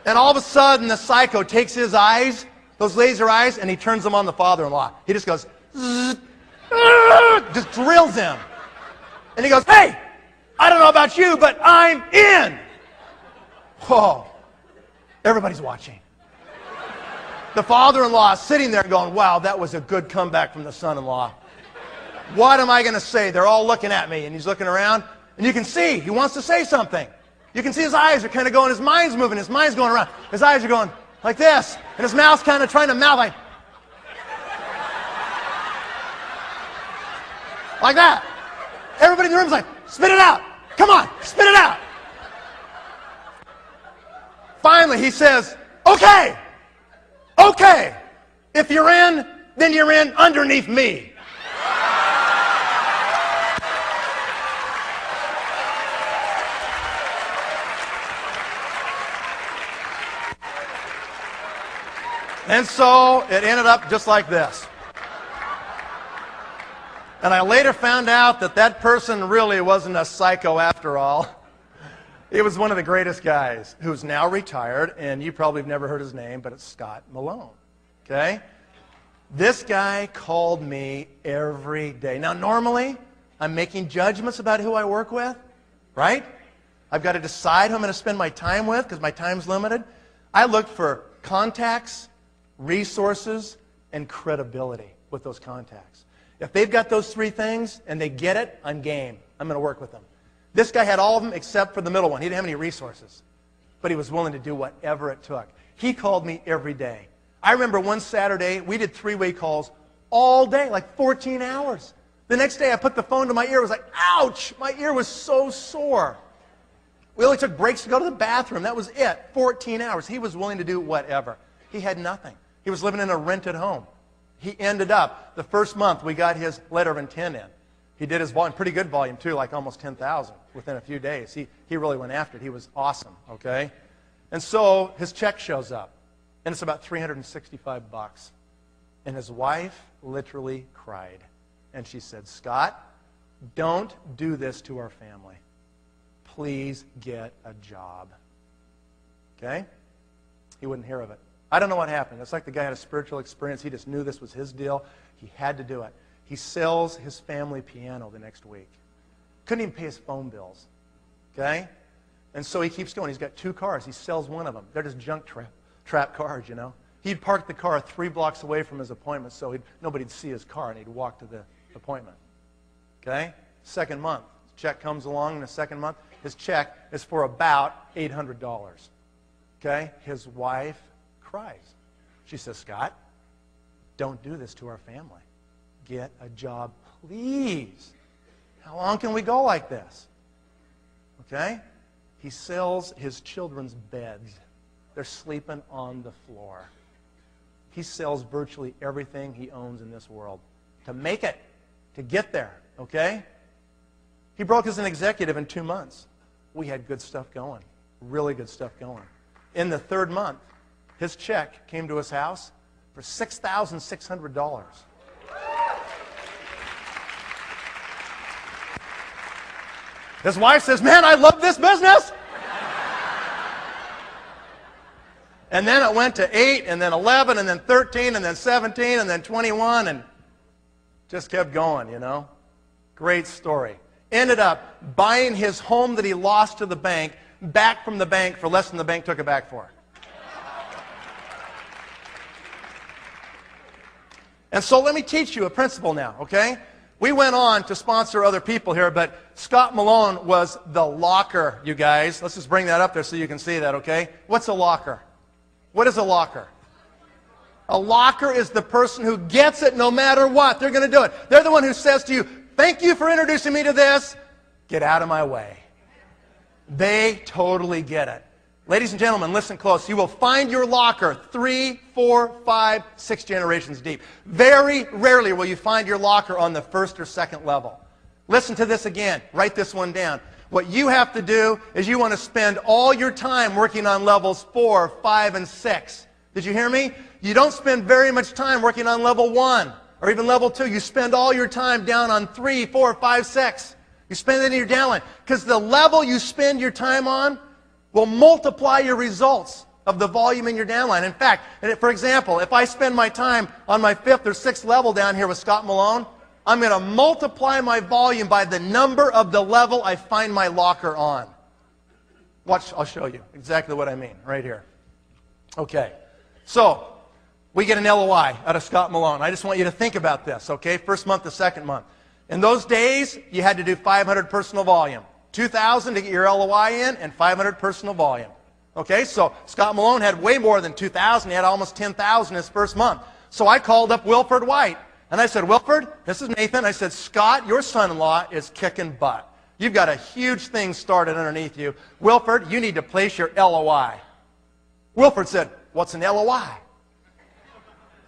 And all of a sudden, the psycho takes his eyes, those laser eyes, and he turns them on the father-in-law. He just goes, just drills him. And he goes, hey, I don't know about you, but I'm in. Whoa. Everybody's watching. The father-in-law is sitting there going, wow, that was a good comeback from the son-in-law. What am I going to say? They're all looking at me. And he's looking around, and you can see he wants to say something. You can see his eyes are kind of going, his mind's moving, his mind's going around. His eyes are going like this, and his mouth's kind of trying to mouth like that. Everybody in the room's like, spit it out. Come on, spit it out. Finally, he says, okay. If you're in, then you're in underneath me. And so it ended up just like this. And I later found out that that person really wasn't a psycho after all. He was one of the greatest guys who's now retired, and you probably have never heard his name, but it's Scott Malone. Okay? This guy called me every day. Now, normally, I'm making judgments about who I work with, right? I've got to decide who I'm going to spend my time with because my time's limited. I look for contacts, resources, and credibility with those contacts. If they've got those three things and they get it, I'm game. I'm going to work with them. This guy had all of them except for the middle one. He didn't have any resources, but he was willing to do whatever it took. He called me every day. I remember one Saturday, we did three-way calls all day, like 14 hours. The next day, I put the phone to my ear. It was like, ouch! My ear was so sore. We only took breaks to go to the bathroom. That was it. 14 hours. He was willing to do whatever. He had nothing. He was living in a rented home. He ended up, the first month, we got his letter of intent in. He did his volume, pretty good volume too, like almost 10,000 within a few days. He really went after it. He was awesome, okay? And so his check shows up, and it's about $365. And his wife literally cried. And she said, Scott, don't do this to our family. Please get a job. Okay? He wouldn't hear of it. I don't know what happened. It's like the guy had a spiritual experience. He just knew this was his deal. He had to do it. He sells his family piano the next week. Couldn't even pay his phone bills. Okay? And so he keeps going. He's got 2 cars. He sells one of them. They're just junk trap cars, you know. He'd park the car 3 blocks away from his appointment so nobody'd see his car, and he'd walk to the appointment. Okay? Second month. Check comes along in the second month. His check is for about $800. Okay? His wife cries. She says, Scott, don't do this to our family. Get a job, please. How long can we go like this? Okay? He sells his children's beds. They're sleeping on the floor. He sells virtually everything he owns in this world to make it, to get there. Okay? He broke as an executive in 2 months. We had good stuff going, really good stuff going. In the 3rd month, his check came to his house for $6,600. His wife says, man, I love this business. And then it went to 8, and then 11, and then 13, and then 17, and then 21, and just kept going, you know. Great story. Ended up buying his home that he lost to the bank back from the bank for less than the bank took it back for. And so let me teach you a principle now, okay? We went on to sponsor other people here, but Scott Malone was the locker, you guys. Let's just bring that up there so you can see that, okay? What's a locker? What is a locker? A locker is the person who gets it no matter what. They're going to do it. They're the one who says to you, thank you for introducing me to this. Get out of my way. They totally get it. Ladies and gentlemen, listen close. You will find your locker 3, 4, 5, 6 generations deep. Very rarely will you find your locker on the first or second level. Listen to this again. Write this one down. What you have to do is you want to spend all your time working on levels 4, 5, and 6. Did you hear me? You don't spend very much time working on level 1 or even level 2. You spend all your time down on 3, 4, 5, 6. You spend it in your downline. Because the level you spend your time on will multiply your results of the volume in your downline. In fact, for example, if I spend my time on my 5th or 6th level down here with Scott Malone, I'm going to multiply my volume by the number of the level I find my locker on. Watch, I'll show you exactly what I mean right here. Okay, so we get an LOI out of Scott Malone. I just want you to think about this, okay? First month to second month. In those days, you had to do 500 personal volume. 2,000 to get your LOI in and 500 personal volume. Okay, so Scott Malone had way more than 2,000. He had almost 10,000 his first month. So I called up Wilford White. And I said, Wilford, this is Nathan. I said, Scott, your son-in-law is kicking butt. You've got a huge thing started underneath you. Wilford, you need to place your LOI. Wilford said, what's an LOI? I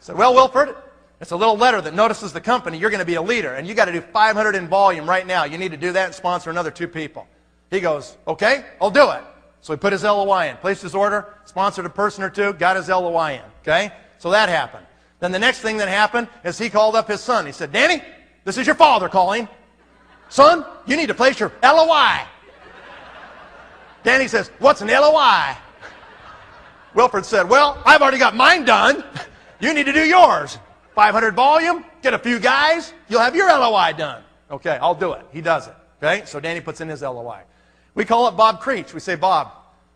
said, well, Wilford, it's a little letter that notices the company. You're going to be a leader, and you got to do 500 in volume right now. You need to do that and sponsor another 2 people. He goes, okay, I'll do it. So he put his LOI in, placed his order, sponsored a person or 2, got his LOI in. Okay, so that happened. Then the next thing that happened is he called up his son. He said, Danny, this is your father calling. Son, you need to place your LOI. Danny says, what's an LOI? Wilford said, well, I've already got mine done. You need to do yours. 500 volume, get a few guys, you'll have your LOI done. Okay, I'll do it. He does it. Okay, so Danny puts in his LOI. We call up Bob Creech. We say, Bob,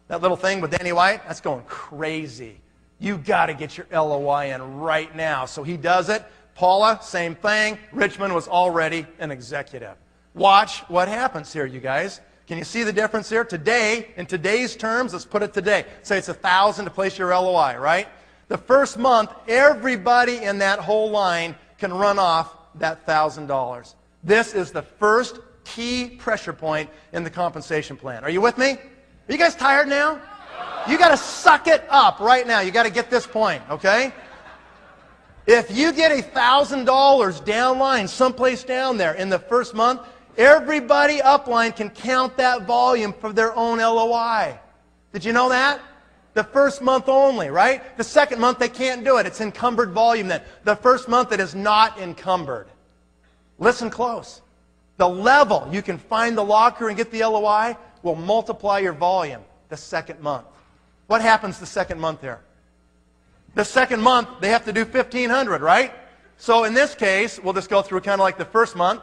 that little thing with Danny White, that's going crazy. You got to get your LOI in right now. So he does it. Paula, same thing. Richmond was already an executive. Watch what happens here, you guys. Can you see the difference here? Today, in today's terms, let's put it today. Say it's $1,000 to place your LOI, right? The first month, everybody in that whole line can run off that $1,000. This is the first key pressure point in the compensation plan. Are you with me? Are you guys tired now? You got to suck it up right now. You got to get this point, okay? If you get $1,000 downline, someplace down there in the first month, everybody upline can count that volume for their own LOI. Did you know that? The first month only, right? The second month they can't do it. It's encumbered volume then. The first month it is not encumbered. Listen close. The level you can find the locker and get the LOI will multiply your volume the second month. What happens the second month there? The second month, they have to do 1,500, right? So in this case, we'll just go through kind of like the first month.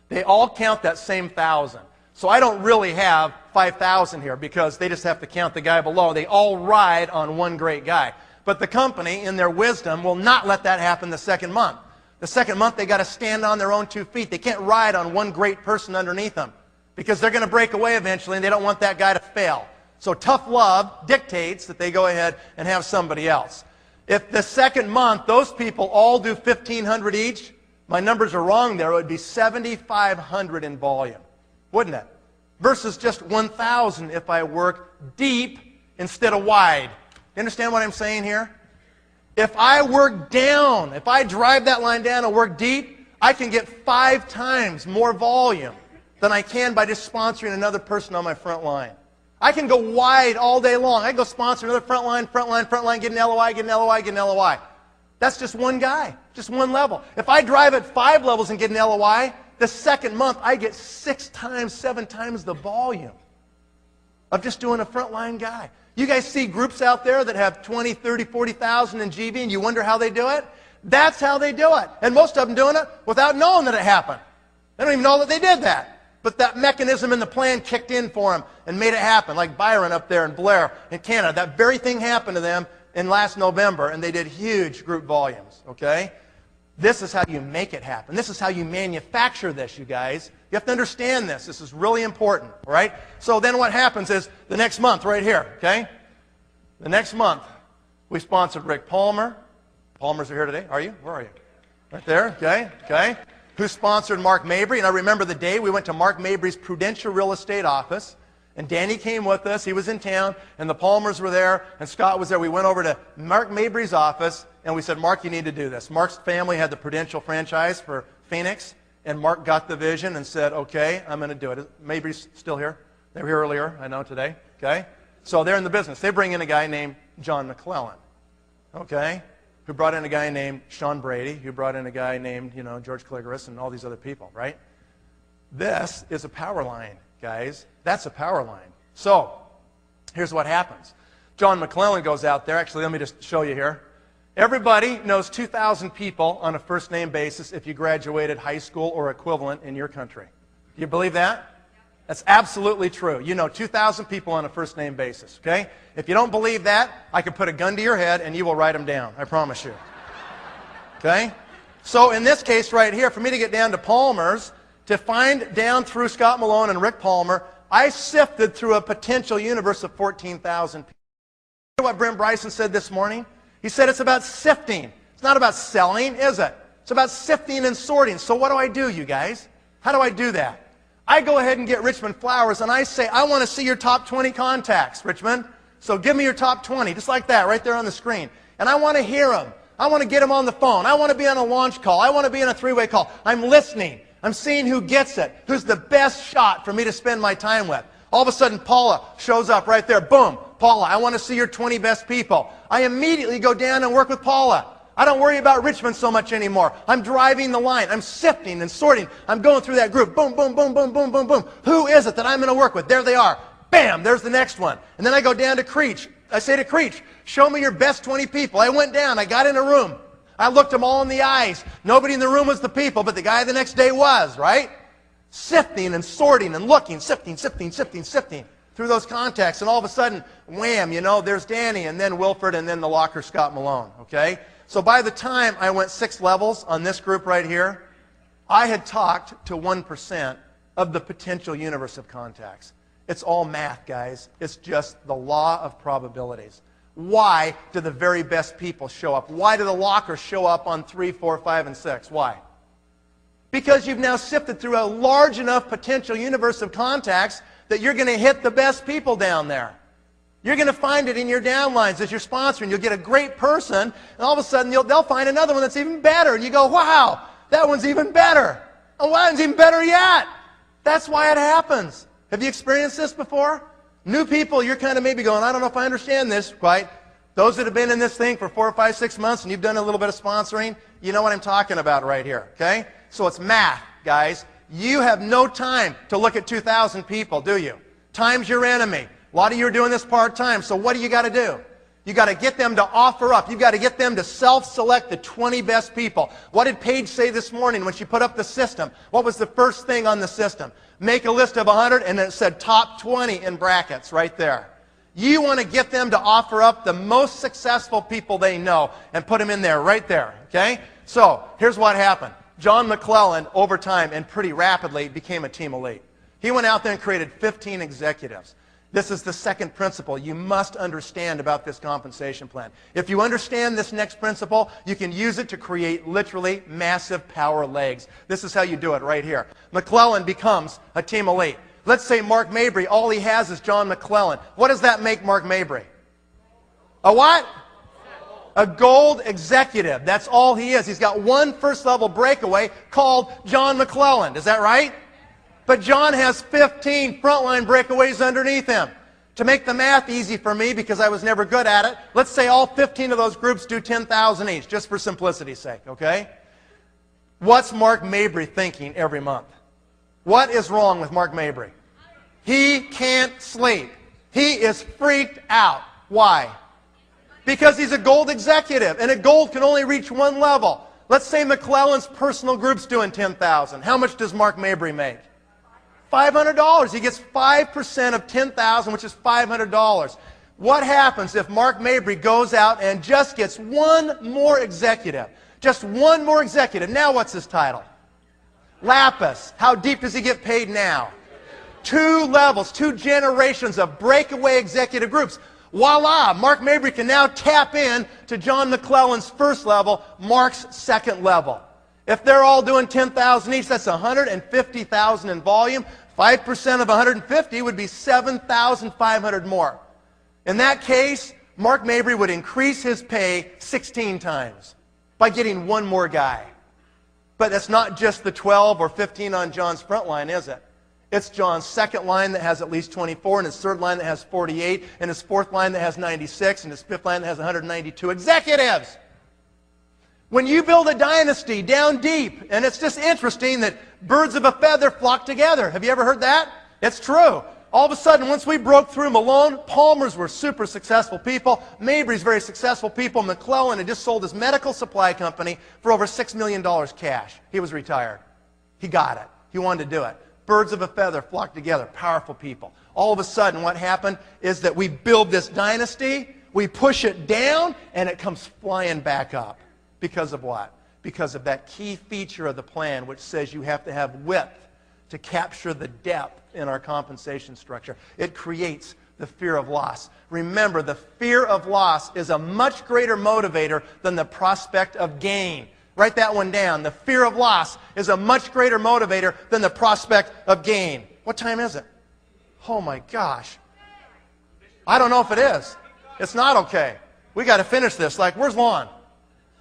They all count that same 1,000. So I don't really have 5,000 here because they just have to count the guy below. They all ride on one great guy. But the company, in their wisdom, will not let that happen the second month. The second month, they got to stand on their own 2 feet. They can't ride on one great person underneath them because they're going to break away eventually and they don't want that guy to fail. So tough love dictates that they go ahead and have somebody else. If the second month, those people all do 1,500 each, my numbers are wrong there, it would be 7,500 in volume, wouldn't it? Versus just 1,000 if I work deep instead of wide. You understand what I'm saying here? If I work down, if I drive that line down and work deep, I can get 5 times more volume than I can by just sponsoring another person on my front line. I can go wide all day long. I can go sponsor another front line, get an LOI, get an LOI, get an LOI. That's just one guy, just one level. If I drive at 5 levels and get an LOI, the second month I get 6 times, 7 times the volume of just doing a frontline guy. You guys see groups out there that have 20, 30, 40,000 in GV and you wonder how they do it? That's how they do it. And most of them doing it without knowing that it happened. They don't even know that they did that. But that mechanism in the plan kicked in for them and made it happen, like Byron up there in Blair in Canada. That very thing happened to them in last November, and they did huge group volumes, okay? This is how you make it happen. This is how you manufacture this, you guys. You have to understand this. This is really important, all right? So then what happens is the next month right here, okay? The next month, we sponsored Rick Palmer. Palmers are here today. Are you? Where are you? Right there, okay, okay. Who sponsored Mark Mabry. And I remember the day we went to Mark Mabry's Prudential Real Estate office, And Danny came with us. He was in town, and the Palmers were there, and Scott was there. We went over to Mark Mabry's office, and we said, Mark, you need to do this. Mark's family had the Prudential franchise for Phoenix, and Mark got the vision and said, okay, I'm going to do it. Mabry's still here. They were here earlier, I know, today. Okay? So they're in the business. They bring in a guy named John McClellan, okay, who brought in a guy named Sean Brady, who brought in a guy named, George Kligeris and all these other people, right? This is a power line, guys. That's a power line. So here's what happens. John McClellan goes out there. Actually, let me just show you here. Everybody knows 2,000 people on a first-name basis if you graduated high school or equivalent in your country. Do you believe that? That's absolutely true. You know 2,000 people on a first-name basis, okay? If you don't believe that, I can put a gun to your head and you will write them down. I promise you. Okay? So in this case right here, for me to get down to Palmer's, to find down through Scott Malone and Rick Palmer, I sifted through a potential universe of 14,000 people. You know what Brent Bryson said this morning? He said it's about sifting. It's not about selling, is it? It's about sifting and sorting. So what do I do, you guys? How do I do that? I go ahead and get Richmond Flowers, and I say, I want to see your top 20 contacts, Richmond. So give me your top 20, just like that, right there on the screen. And I want to hear them. I want to get them on the phone. I want to be on a launch call. I want to be on a three-way call. I'm listening. I'm seeing who gets it, who's the best shot for me to spend my time with. All of a sudden, Paula shows up right there. Boom. Paula, I want to see your 20 best people. I immediately go down and work with Paula. I don't worry about Richmond so much anymore. I'm driving the line. I'm sifting and sorting. I'm going through that group. Boom, boom, boom, boom, boom, boom, boom. Who is it that I'm going to work with? There they are. Bam, there's the next one. And then I go down to Creech. I say to Creech, show me your best 20 people. I went down. I got in a room. I looked them all in the eyes. Nobody in the room was the people, but the guy the next day was, right? Sifting and sorting and looking, sifting through those contacts. And all of a sudden, wham, there's Danny, and then Wilford, and then the locker Scott Malone, okay? So by the time I went 6 levels on this group right here, I had talked to 1% of the potential universe of contacts. It's all math, guys. It's just the law of probabilities. Why do the very best people show up? Why do the lockers show up on 3, 4, 5, and 6? Why? Because you've now sifted through a large enough potential universe of contacts that you're going to hit the best people down there. You're going to find it in your downlines as you're sponsoring. You'll get a great person, and all of a sudden they'll find another one that's even better. And you go, wow, that one's even better. Oh, that one's even better yet. That's why it happens. Have you experienced this before? New people, you're kind of maybe going, I don't know if I understand this quite. Those that have been in this thing for 4 or 5, 6 months, and you've done a little bit of sponsoring, you know what I'm talking about right here, okay? So it's math, guys. You have no time to look at 2,000 people, do you? Time's your enemy. A lot of you are doing this part-time, so what do you got to do? You got to get them to offer up. You've got to get them to self-select the 20 best people. What did Paige say this morning when she put up the system? What was the first thing on the system? Make a list of 100, and it said top 20 in brackets right there. You want to get them to offer up the most successful people they know and put them in there, right there, okay? So here's what happened. John McClellan, over time and pretty rapidly, became a team elite. He went out there and created 15 executives. This is the second principle you must understand about this compensation plan. If you understand this next principle, you can use it to create literally massive power legs. This is how you do it right here. McClellan becomes a team elite. Let's say Mark Mabry, all he has is John McClellan. What does that make Mark Mabry? A what? A gold executive. That's all he is. He's got one first-level breakaway called John McClellan. Is that right? But John has 15 frontline breakaways underneath him. To make the math easy for me, because I was never good at it, let's say all 15 of those groups do 10,000 each, just for simplicity's sake, okay? What's Mark Mabry thinking every month? What is wrong with Mark Mabry? He can't sleep. He is freaked out. Why? Because he's a gold executive, and a gold can only reach one level. Let's say McClellan's personal group's doing 10,000. How much does Mark Mabry make? $500. He gets 5% of 10,000, which is $500. What happens if Mark Mabry goes out and just gets one more executive? Just one more executive. Now what's his title? Lapis. How deep does he get paid now? 2 levels, 2 generations of breakaway executive groups. Voila! Mark Mabry can now tap in to John McClellan's first level, Mark's second level. If they're all doing 10,000 each, that's 150,000 in volume, 5% of 150 would be 7,500 more. In that case, Mark Mabry would increase his pay 16 times by getting one more guy. But that's not just the 12 or 15 on John's front line, is it? It's John's second line that has at least 24, and his third line that has 48, and his fourth line that has 96, and his fifth line that has 192 executives. When you build a dynasty down deep, and it's just interesting that birds of a feather flock together. Have you ever heard that? It's true. All of a sudden, once we broke through Malone, Palmer's were super successful people. Mabry's very successful people. McClellan had just sold his medical supply company for over $6 million cash. He was retired. He got it. He wanted to do it. Birds of a feather flock together. Powerful people. All of a sudden, what happened is that we build this dynasty, we push it down, and it comes flying back up. Because of what? Because of that key feature of the plan, which says you have to have width to capture the depth in our compensation structure. It creates the fear of loss. Remember, the fear of loss is a much greater motivator than the prospect of gain. Write that one down. The fear of loss is a much greater motivator than the prospect of gain. What time is it? Oh my gosh. I don't know if it is. It's not okay. We got to finish this. Like, where's Lon?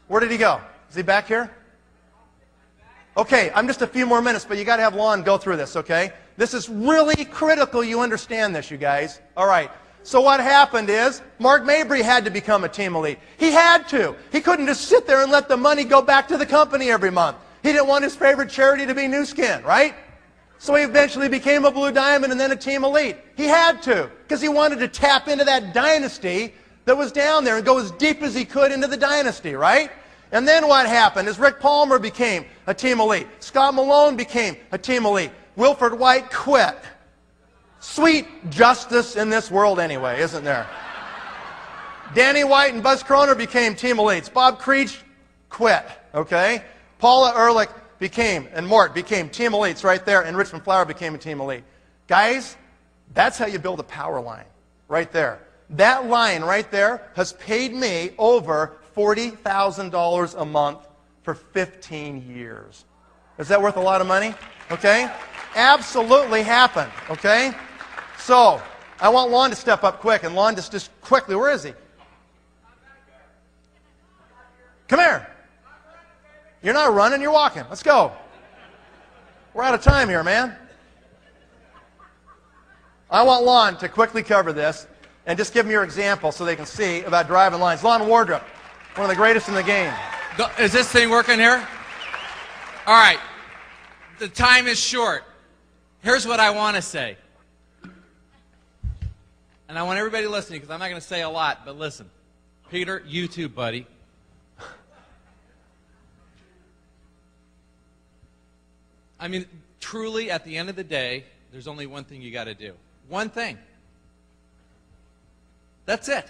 Where did he go? Is he back here? Okay, I'm just a few more minutes, but you got to have Lon go through this, okay? This is really critical you understand this, you guys. All right. So what happened is Mark Mabry had to become a team elite. He had to. He couldn't just sit there and let the money go back to the company every month. He didn't want his favorite charity to be New Skin, right? So he eventually became a Blue Diamond and then a team elite. He had to, because he wanted to tap into that dynasty that was down there and go as deep as he could into the dynasty, right? And then what happened is Rick Palmer became a team elite. Scott Malone became a team elite. Wilfred White quit. Sweet justice in this world anyway, isn't there? Danny White and Buzz Kroner became team elites. Bob Creech quit, okay? Paula Ehrlich became, and Mort became team elites right there, and Richmond Flower became a team elite. Guys, that's how you build a power line, right there. That line right there has paid me over $40,000 a month for 15 years. Is that worth a lot of money? Okay? Absolutely happened. Okay? So, I want Lon to step up quick. And Lon, just quickly, where is he? Come here. You're not running, you're walking. Let's go. We're out of time here, man. I want Lon to quickly cover this and just give them your example so they can see about driving lines. Lon Wardrop, one of the greatest in the game. Is this thing working here? All right. The time is short. Here's what I want to say. And I want everybody listening because I'm not going to say a lot, but listen. Peter, you too, buddy. I mean, truly, at the end of the day, there's only one thing you got to do. One thing. That's it.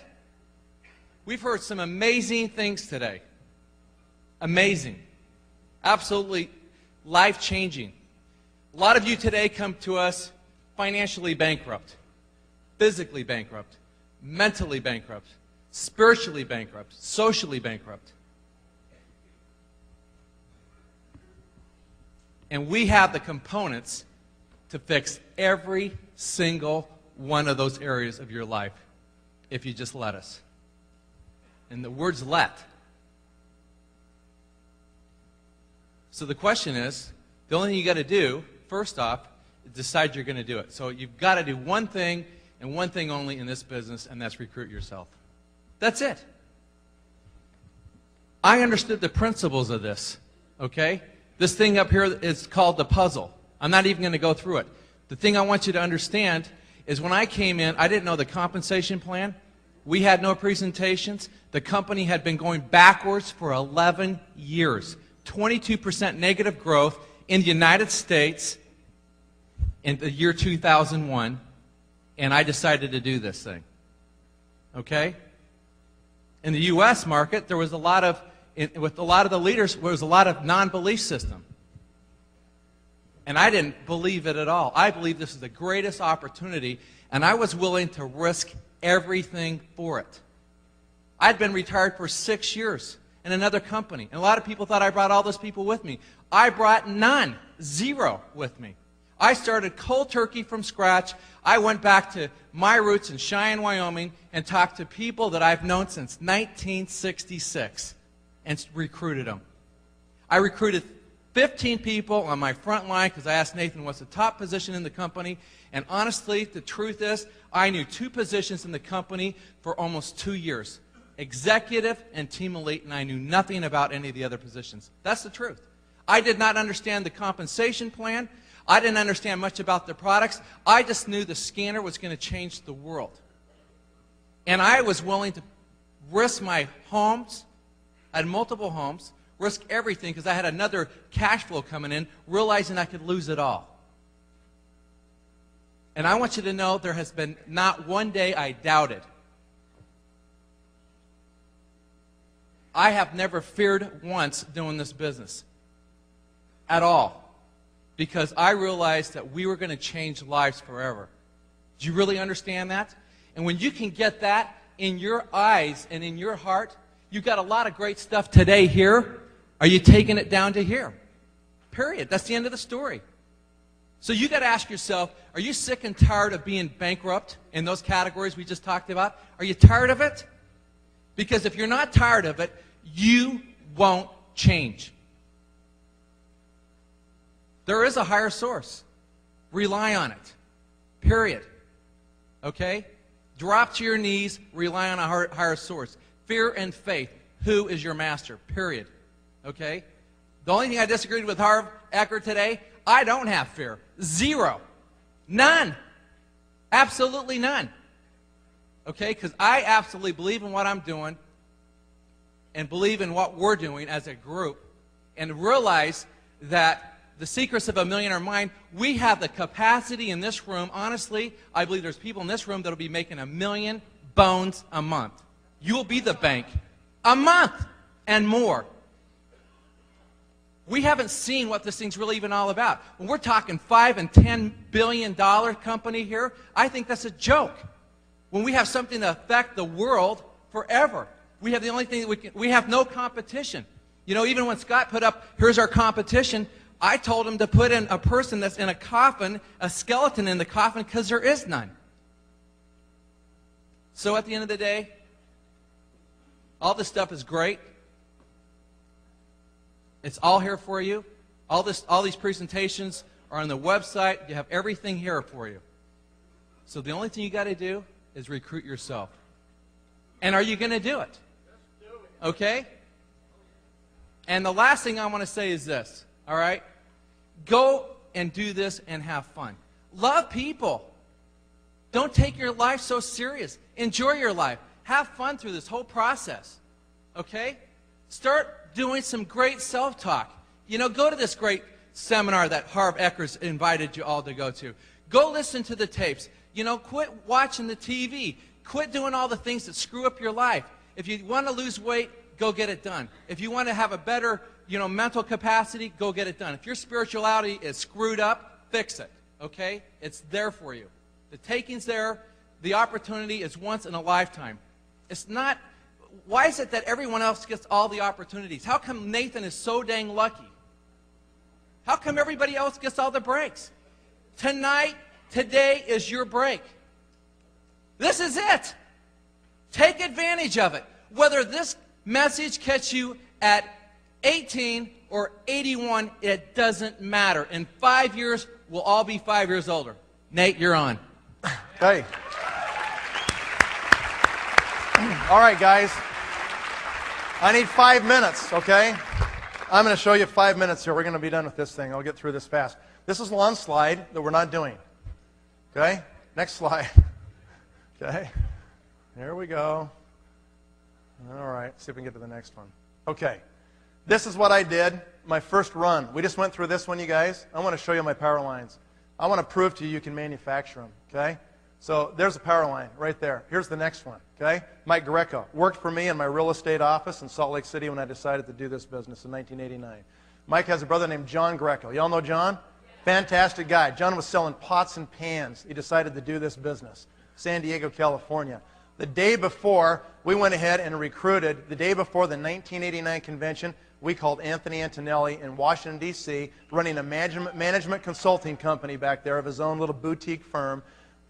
We've heard some amazing things today. Amazing. Absolutely life-changing. A lot of you today come to us financially bankrupt, physically bankrupt, mentally bankrupt, spiritually bankrupt, socially bankrupt. And we have the components to fix every single one of those areas of your life if you just let us. And the word's let. So the question is, the only thing you got to do, first off, is decide you're going to do it. So you've got to do one thing and one thing only in this business, and that's recruit yourself. That's it. I understood the principles of this, okay? This thing up here is called the puzzle. I'm not even going to go through it. The thing I want you to understand is when I came in, I didn't know the compensation plan. We had no presentations. The company had been going backwards for 11 years. 22% negative growth in the United States in the year 2001, and I decided to do this thing. Okay? In the U.S. market, there was a lot of, with a lot of the leaders, there was a lot of non-belief system. And I didn't believe it at all. I believe this is the greatest opportunity, and I was willing to risk everything for it. I'd been retired for 6 years in another company, and a lot of people thought I brought all those people with me. I brought none, zero with me. I started cold turkey from scratch. I went back to my roots in Cheyenne, Wyoming, and talked to people that I've known since 1966 and recruited them. I recruited 15 people on my front line because I asked Nathan what's the top position in the company. And honestly, the truth is, I knew 2 positions in the company for almost 2 years. Executive and team elite, and I knew nothing about any of the other positions. That's the truth. I did not understand the compensation plan. I didn't understand much about the products. I just knew the scanner was going to change the world. And I was willing to risk my homes. I had multiple homes, risk everything because I had another cash flow coming in, realizing I could lose it all. And I want you to know there has been not one day I doubted. I have never feared once doing this business at all because I realized that we were going to change lives forever. Do you really understand that? And when you can get that in your eyes and in your heart, you got a lot of great stuff today here. Are you taking it down to here? Period. That's the end of the story. So you got to ask yourself, are you sick and tired of being bankrupt in those categories we just talked about? Are you tired of it? Because if you're not tired of it, you won't change. There is a higher source. Rely on it. Period. Okay? Drop to your knees, rely on a higher source. Fear and faith. Who is your master? Period. Okay? The only thing I disagreed with Harv Eker today, I don't have fear. 0. None. Absolutely none. Okay? Because I absolutely believe in what I'm doing and believe in what we're doing as a group and realize that the secrets of a millionaire mind, we have the capacity in this room. Honestly, I believe there's people in this room that will be making $1 million bones a month. You will be the bank. A month and more. We haven't seen what this thing's really even all about. When we're talking $5 and $10 billion company here, I think that's a joke. When we have something to affect the world forever, we have the only thing that we have no competition. You know, even when Scott put up, here's our competition, I told him to put in a person that's in a coffin, a skeleton in the coffin, because there is none. So at the end of the day, all this stuff is great. It's all here for you. All these presentations are on the website. You have everything here for you. So the only thing you got to do is recruit yourself. And are you going to do it? Okay? And the last thing I want to say is this. All right? Go and do this and have fun. Love people. Don't take your life so serious. Enjoy your life. Have fun through this whole process. Okay? Start doing some great self-talk. You know, go to this great seminar that Harv Eker's invited you all to go to. Go listen to the tapes. You know, quit watching the TV. Quit doing all the things that screw up your life. If you want to lose weight, go get it done. If you want to have a better, mental capacity, go get it done. If your spirituality is screwed up, fix it, okay? It's there for you. The taking's there. The opportunity is once in a lifetime. It's not, why is it that everyone else gets all the opportunities? How come Nathan is so dang lucky? How come everybody else gets all the breaks? Tonight, today is your break. This is it. Take advantage of it. Whether this message catch you at 18 or 81, it doesn't matter. In 5 years, we'll all be 5 years older. Nate, you're on. Okay. All right, guys. I need 5 minutes, okay? I'm going to show you 5 minutes here. We're going to be done with this thing. I'll get through this fast. This is one slide that we're not doing. Okay? Next slide. Okay? There we go. All right. See if we can get to the next one. Okay. This is what I did my first run. We just went through this one, you guys. I want to show you my power lines. I want to prove to you can manufacture them. Okay? So there's a power line right there. Here's the next one. Okay? Mike Greco worked for me in my real estate office in Salt Lake City when I decided to do this business in 1989. Mike has a brother named John Greco. Y'all know John? Fantastic guy. John was selling pots and pans. He decided to do this business. San Diego, California. The day before, we went ahead and recruited, the day before the 1989 convention, we called Anthony Antonelli in Washington, D.C., running a management consulting company back there of his own little boutique firm,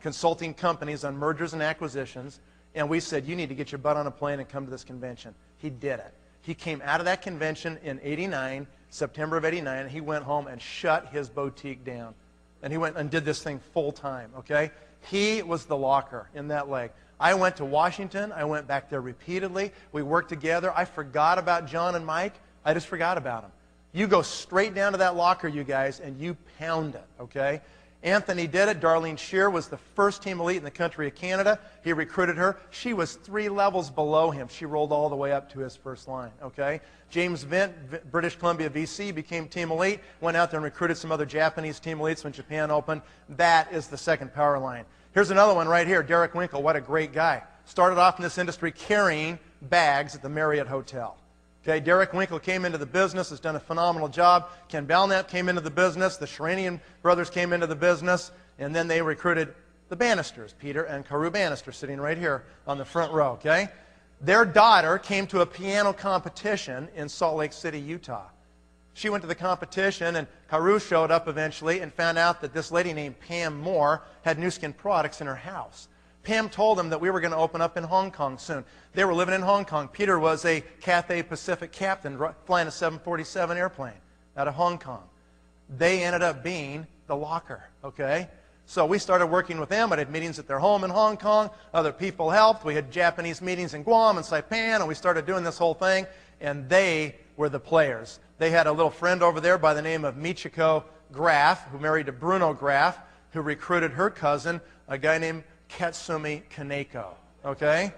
consulting companies on mergers and acquisitions. And we said, you need to get your butt on a plane and come to this convention. He did it. He came out of that convention in 89, September of 89, and he went home and shut his boutique down. And he went and did this thing full time, okay? He was the locker in that leg. I went to Washington. I went back there repeatedly. We worked together. I forgot about John and Mike. I just forgot about them. You go straight down to that locker, you guys, and you pound it, okay? Anthony did it. Darlene Shear was the first team elite in the country of Canada. He recruited her. She was 3 levels below him. She rolled all the way up to his first line, okay? James Vint, British Columbia, BC, became team elite, went out there and recruited some other Japanese team elites when Japan opened. That is the second power line. Here's another one right here, Derek Winkle. What a great guy. Started off in this industry carrying bags at the Marriott Hotel. Okay, Derek Winkle came into the business, has done a phenomenal job. Ken Belknap came into the business. The Sheranian brothers came into the business. And then they recruited the Bannisters, Peter and Carew Bannister, sitting right here on the front row, okay? Their daughter came to a piano competition in Salt Lake City, Utah. She went to the competition, and Carew showed up eventually and found out that this lady named Pam Moore had Nu Skin products in her house. Pam told them that we were going to open up in Hong Kong soon. They were living in Hong Kong. Peter was a Cathay Pacific captain flying a 747 airplane out of Hong Kong. They ended up being the locker, okay? So we started working with them. I had meetings at their home in Hong Kong. Other people helped. We had Japanese meetings in Guam and Saipan, and we started doing this whole thing, and they were the players. They had a little friend over there by the name of Michiko Graf, who married to Bruno Graf, who recruited her cousin, a guy named Katsumi Kaneko, okay?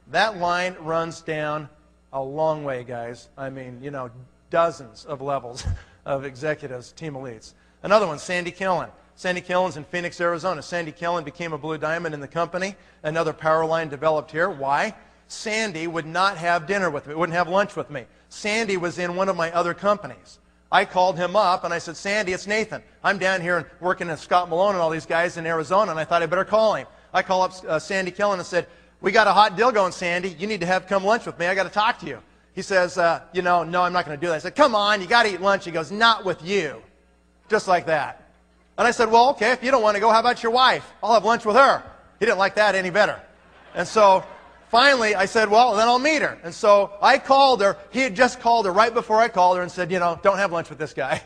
That line runs down a long way, guys. I mean, you know, dozens of levels of executives, team elites. Another one, Sandy Killen. Sandy Killen's in Phoenix, Arizona. Sandy Killen became a Blue Diamond in the company. Another power line developed here. Why? Sandy would not have dinner with me, wouldn't have lunch with me. Sandy was in one of my other companies. I called him up and I said, Sandy, it's Nathan. I'm down here working at Scott Malone and all these guys in Arizona, and I thought I better call him. I called up Sandy Killen and said, we got a hot deal going, Sandy. You need to come lunch with me. I got to talk to you. He says, you know, no, I'm not going to do that. I said, come on, you got to eat lunch. He goes, not with you. Just like that. And I said, well, okay, if you don't want to go, how about your wife? I'll have lunch with her. He didn't like that any better. And so finally, I said, well, then I'll meet her. And so I called her. He had just called her right before I called her and said, you know, don't have lunch with this guy.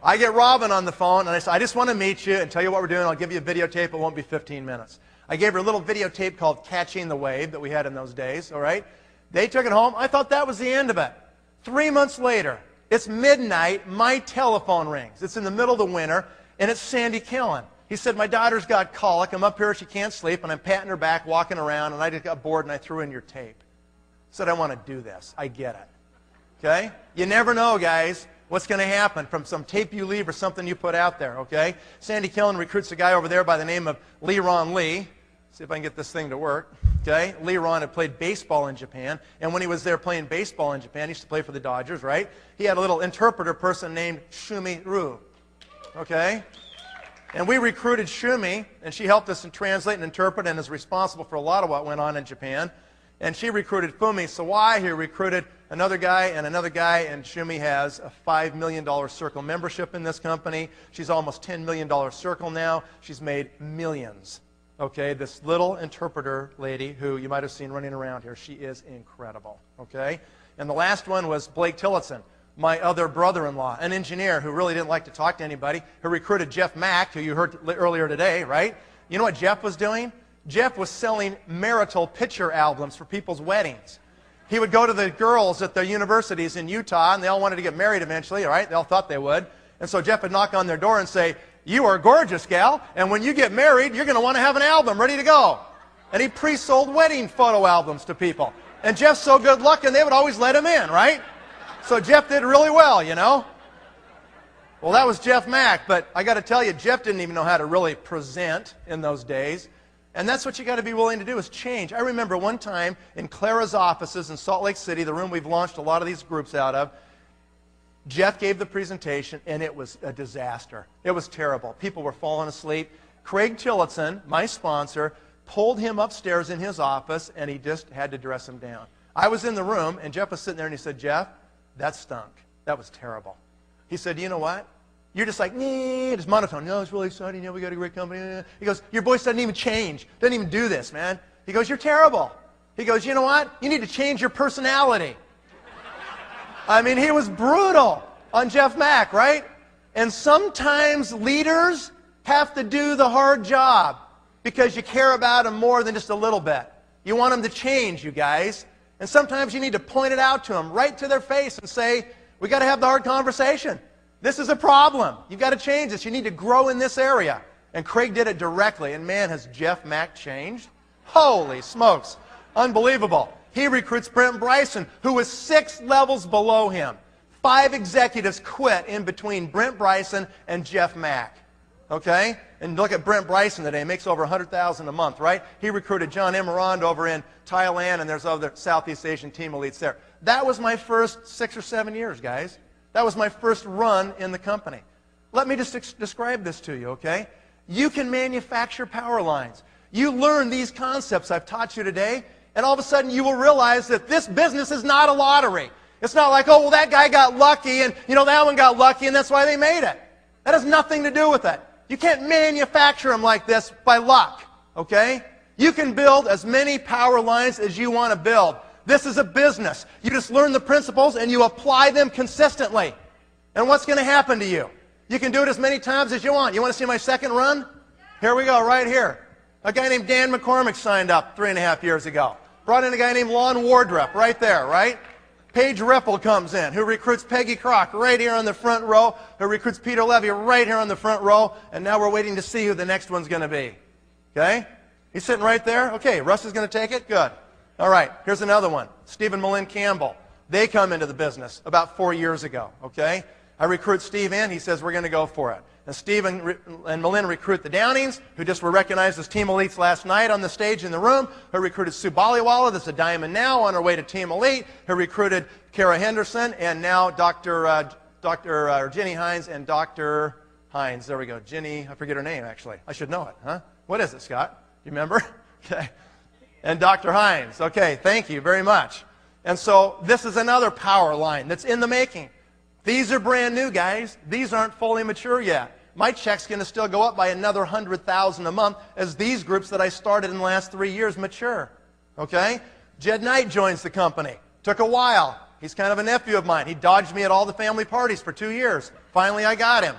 I get Robin on the phone, and I said, I just want to meet you and tell you what we're doing. I'll give you a videotape. It won't be 15 minutes. I gave her a little videotape called Catching the Wave that we had in those days, all right? They took it home. I thought that was the end of it. 3 months later, it's midnight. My telephone rings. It's in the middle of the winter, and it's Sandy Killen. He said, my daughter's got colic. I'm up here. She can't sleep, and I'm patting her back, walking around, and I just got bored, and I threw in your tape. I said, I want to do this. I get it. Okay? You never know, guys, what's going to happen from some tape you leave or something you put out there, okay? Sandy Killen recruits a guy over there by the name of Leron Lee. See if I can get this thing to work, okay? Leron had played baseball in Japan, and when he was there playing baseball in Japan, he used to play for the Dodgers, right? He had a little interpreter person named Shumi Ru, okay? And we recruited Shumi, and she helped us translate and interpret and is responsible for a lot of what went on in Japan. And she recruited Fumi Sawai. He recruited another guy, and Shumi has a $5 million circle membership in this company. She's almost $10 million circle now. She's made millions. Okay, this little interpreter lady who you might have seen running around here, she is incredible. Okay? And the last one was Blake Tillotson, my other brother-in-law, an engineer who really didn't like to talk to anybody, who recruited Jeff Mack, who you heard earlier today, right? You know what Jeff was doing? Jeff was selling marital picture albums for people's weddings. He would go to the girls at the universities in Utah, and they all wanted to get married eventually, all right? They all thought they would. And so Jeff would knock on their door and say, you are gorgeous, gal, and when you get married, you're going to want to have an album ready to go. And he pre-sold wedding photo albums to people. And Jeff's so good looking, they would always let him in, right? So Jeff did really well, you know. Well, that was Jeff Mack, but I got to tell you, Jeff didn't even know how to really present in those days. And that's what you got to be willing to do, is change. I remember one time in Clara's offices in Salt Lake City, the room we've launched a lot of these groups out of, Jeff gave the presentation, and it was a disaster. It was terrible. People were falling asleep. Craig Tillotson, my sponsor, pulled him upstairs in his office, and he just had to dress him down. I was in the room, and Jeff was sitting there, and he said, Jeff, that stunk. That was terrible. He said, you know what? You're just like, nee, just monotone. No, it's really exciting. Yeah, we got a great company. He goes, your voice doesn't even change. Doesn't even do this, man. He goes, you're terrible. He goes, you know what? You need to change your personality. I mean, he was brutal on Jeff Mack, right? And sometimes leaders have to do the hard job because you care about them more than just a little bit. You want them to change, you guys. And sometimes you need to point it out to them right to their face and say, we got to have the hard conversation. This is a problem. You've got to change this. You need to grow in this area. And Craig did it directly. And man, has Jeff Mack changed? Holy smokes. Unbelievable. He recruits Brent Bryson, who was 6 levels below him. 5 executives quit in between Brent Bryson and Jeff Mack. Okay? And look at Brent Bryson today. Makes over $100,000 a month, right? He recruited John Emerand over in Thailand, and there's other Southeast Asian team elites there. That was my first 6 or 7 years, guys. That was my first run in the company. Let me just describe this to you, okay? You can manufacture power lines. You learn these concepts I've taught you today, and all of a sudden you will realize that this business is not a lottery. It's not like, oh, well, that guy got lucky, and, that one got lucky, and that's why they made it. That has nothing to do with it. You can't manufacture them like this by luck, okay? You can build as many power lines as you want to build. This is a business. You just learn the principles and you apply them consistently. And what's going to happen to you? You can do it as many times as you want. You want to see my second run? Here we go, right here. A guy named Dan McCormick signed up 3.5 years ago. Brought in a guy named Lon Wardrop right there, right? Paige Ripple comes in, who recruits Peggy Crock right here on the front row, who recruits Peter Levy right here on the front row, and now we're waiting to see who the next one's going to be. Okay? He's sitting right there. Okay, Russ is going to take it? Good. All right, here's another one. Steve and Malin Campbell. They come into the business about 4 years ago, okay? I recruit Steve in. He says, we're going to go for it. And Steve and Malin recruit the Downings, who just were recognized as Team Elites last night on the stage in the room, who recruited Sue Baliwala, that's a diamond now, on her way to Team Elite, who recruited Kara Henderson, and now Dr. Ginny Hines and Dr. Hines. There we go. Ginny, I forget her name, actually. I should know it, huh? What is it, Scott? Do you remember? Okay. And Dr. Hines. Okay, thank you very much. And so this is another power line that's in the making. These are brand new, guys. These aren't fully mature yet. My check's going to still go up by another $100,000 a month as these groups that I started in the last 3 years mature. Okay? Jed Knight joins the company. Took a while. He's kind of a nephew of mine. He dodged me at all the family parties for 2 years. Finally, I got him.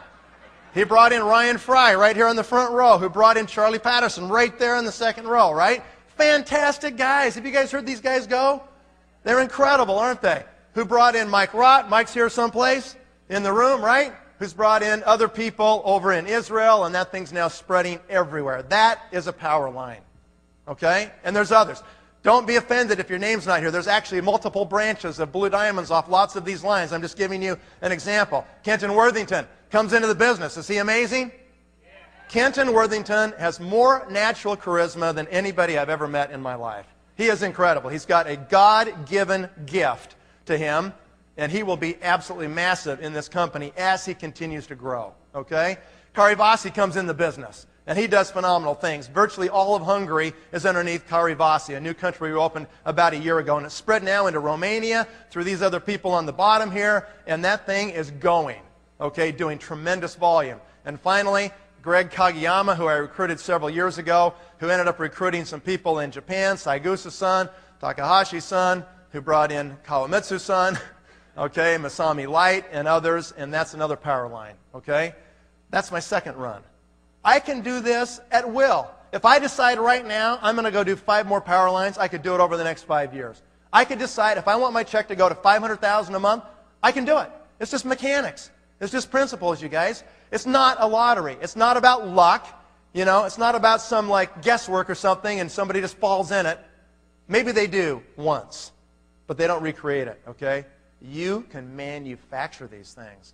He brought in Ryan Fry right here on the front row, who brought in Charlie Patterson right there in the second row, right? Fantastic guys. Have you guys heard these guys go? They're incredible, aren't they? Who brought in Mike Rott? Mike's here someplace in the room, right? Who's brought in other people over in Israel, and that thing's now spreading everywhere. That is a power line, okay? And there's others. Don't be offended if your name's not here. There's actually multiple branches of Blue Diamonds off lots of these lines. I'm just giving you an example. Kenton Worthington comes into the business. Is he amazing? Kenton Worthington has more natural charisma than anybody I've ever met in my life. He is incredible. He's got a God-given gift to him, and he will be absolutely massive in this company as he continues to grow. Okay? Kari Vasi comes in the business, and he does phenomenal things. Virtually all of Hungary is underneath Kari Vasi, a new country we opened about a year ago, and it's spread now into Romania through these other people on the bottom here, and that thing is going, okay, doing tremendous volume. And finally, Greg Kageyama, who I recruited several years ago, who ended up recruiting some people in Japan, Saigusa-san, Takahashi-san, who brought in Kawamitsu-san, okay, Masami Light, and others, and that's another power line, okay? That's my second run. I can do this at will. If I decide right now I'm going to go do 5 more power lines, I could do it over the next 5 years. I could decide if I want my check to go to $500,000 a month, I can do it. It's just mechanics. It's just principles, you guys. It's not a lottery. It's not about luck. It's not about some like guesswork or something and somebody just falls in it. Maybe they do once, but they don't recreate it, okay? You can manufacture these things.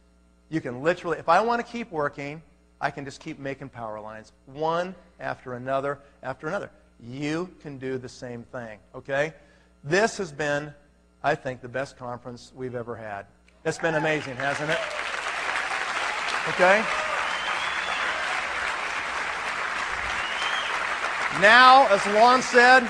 You can literally, if I want to keep working, I can just keep making power lines, one after another after another. You can do the same thing, okay? This has been, I think, the best conference we've ever had. It's been amazing, hasn't it? Okay? Now, as Lon said,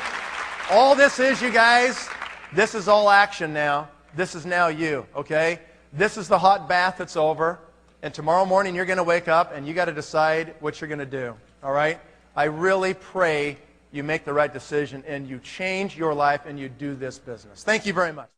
all this is, you guys, this is all action now. This is now you, okay? This is the hot bath that's over. And tomorrow morning you're going to wake up and you got to decide what you're going to do, all right? I really pray you make the right decision and you change your life and you do this business. Thank you very much.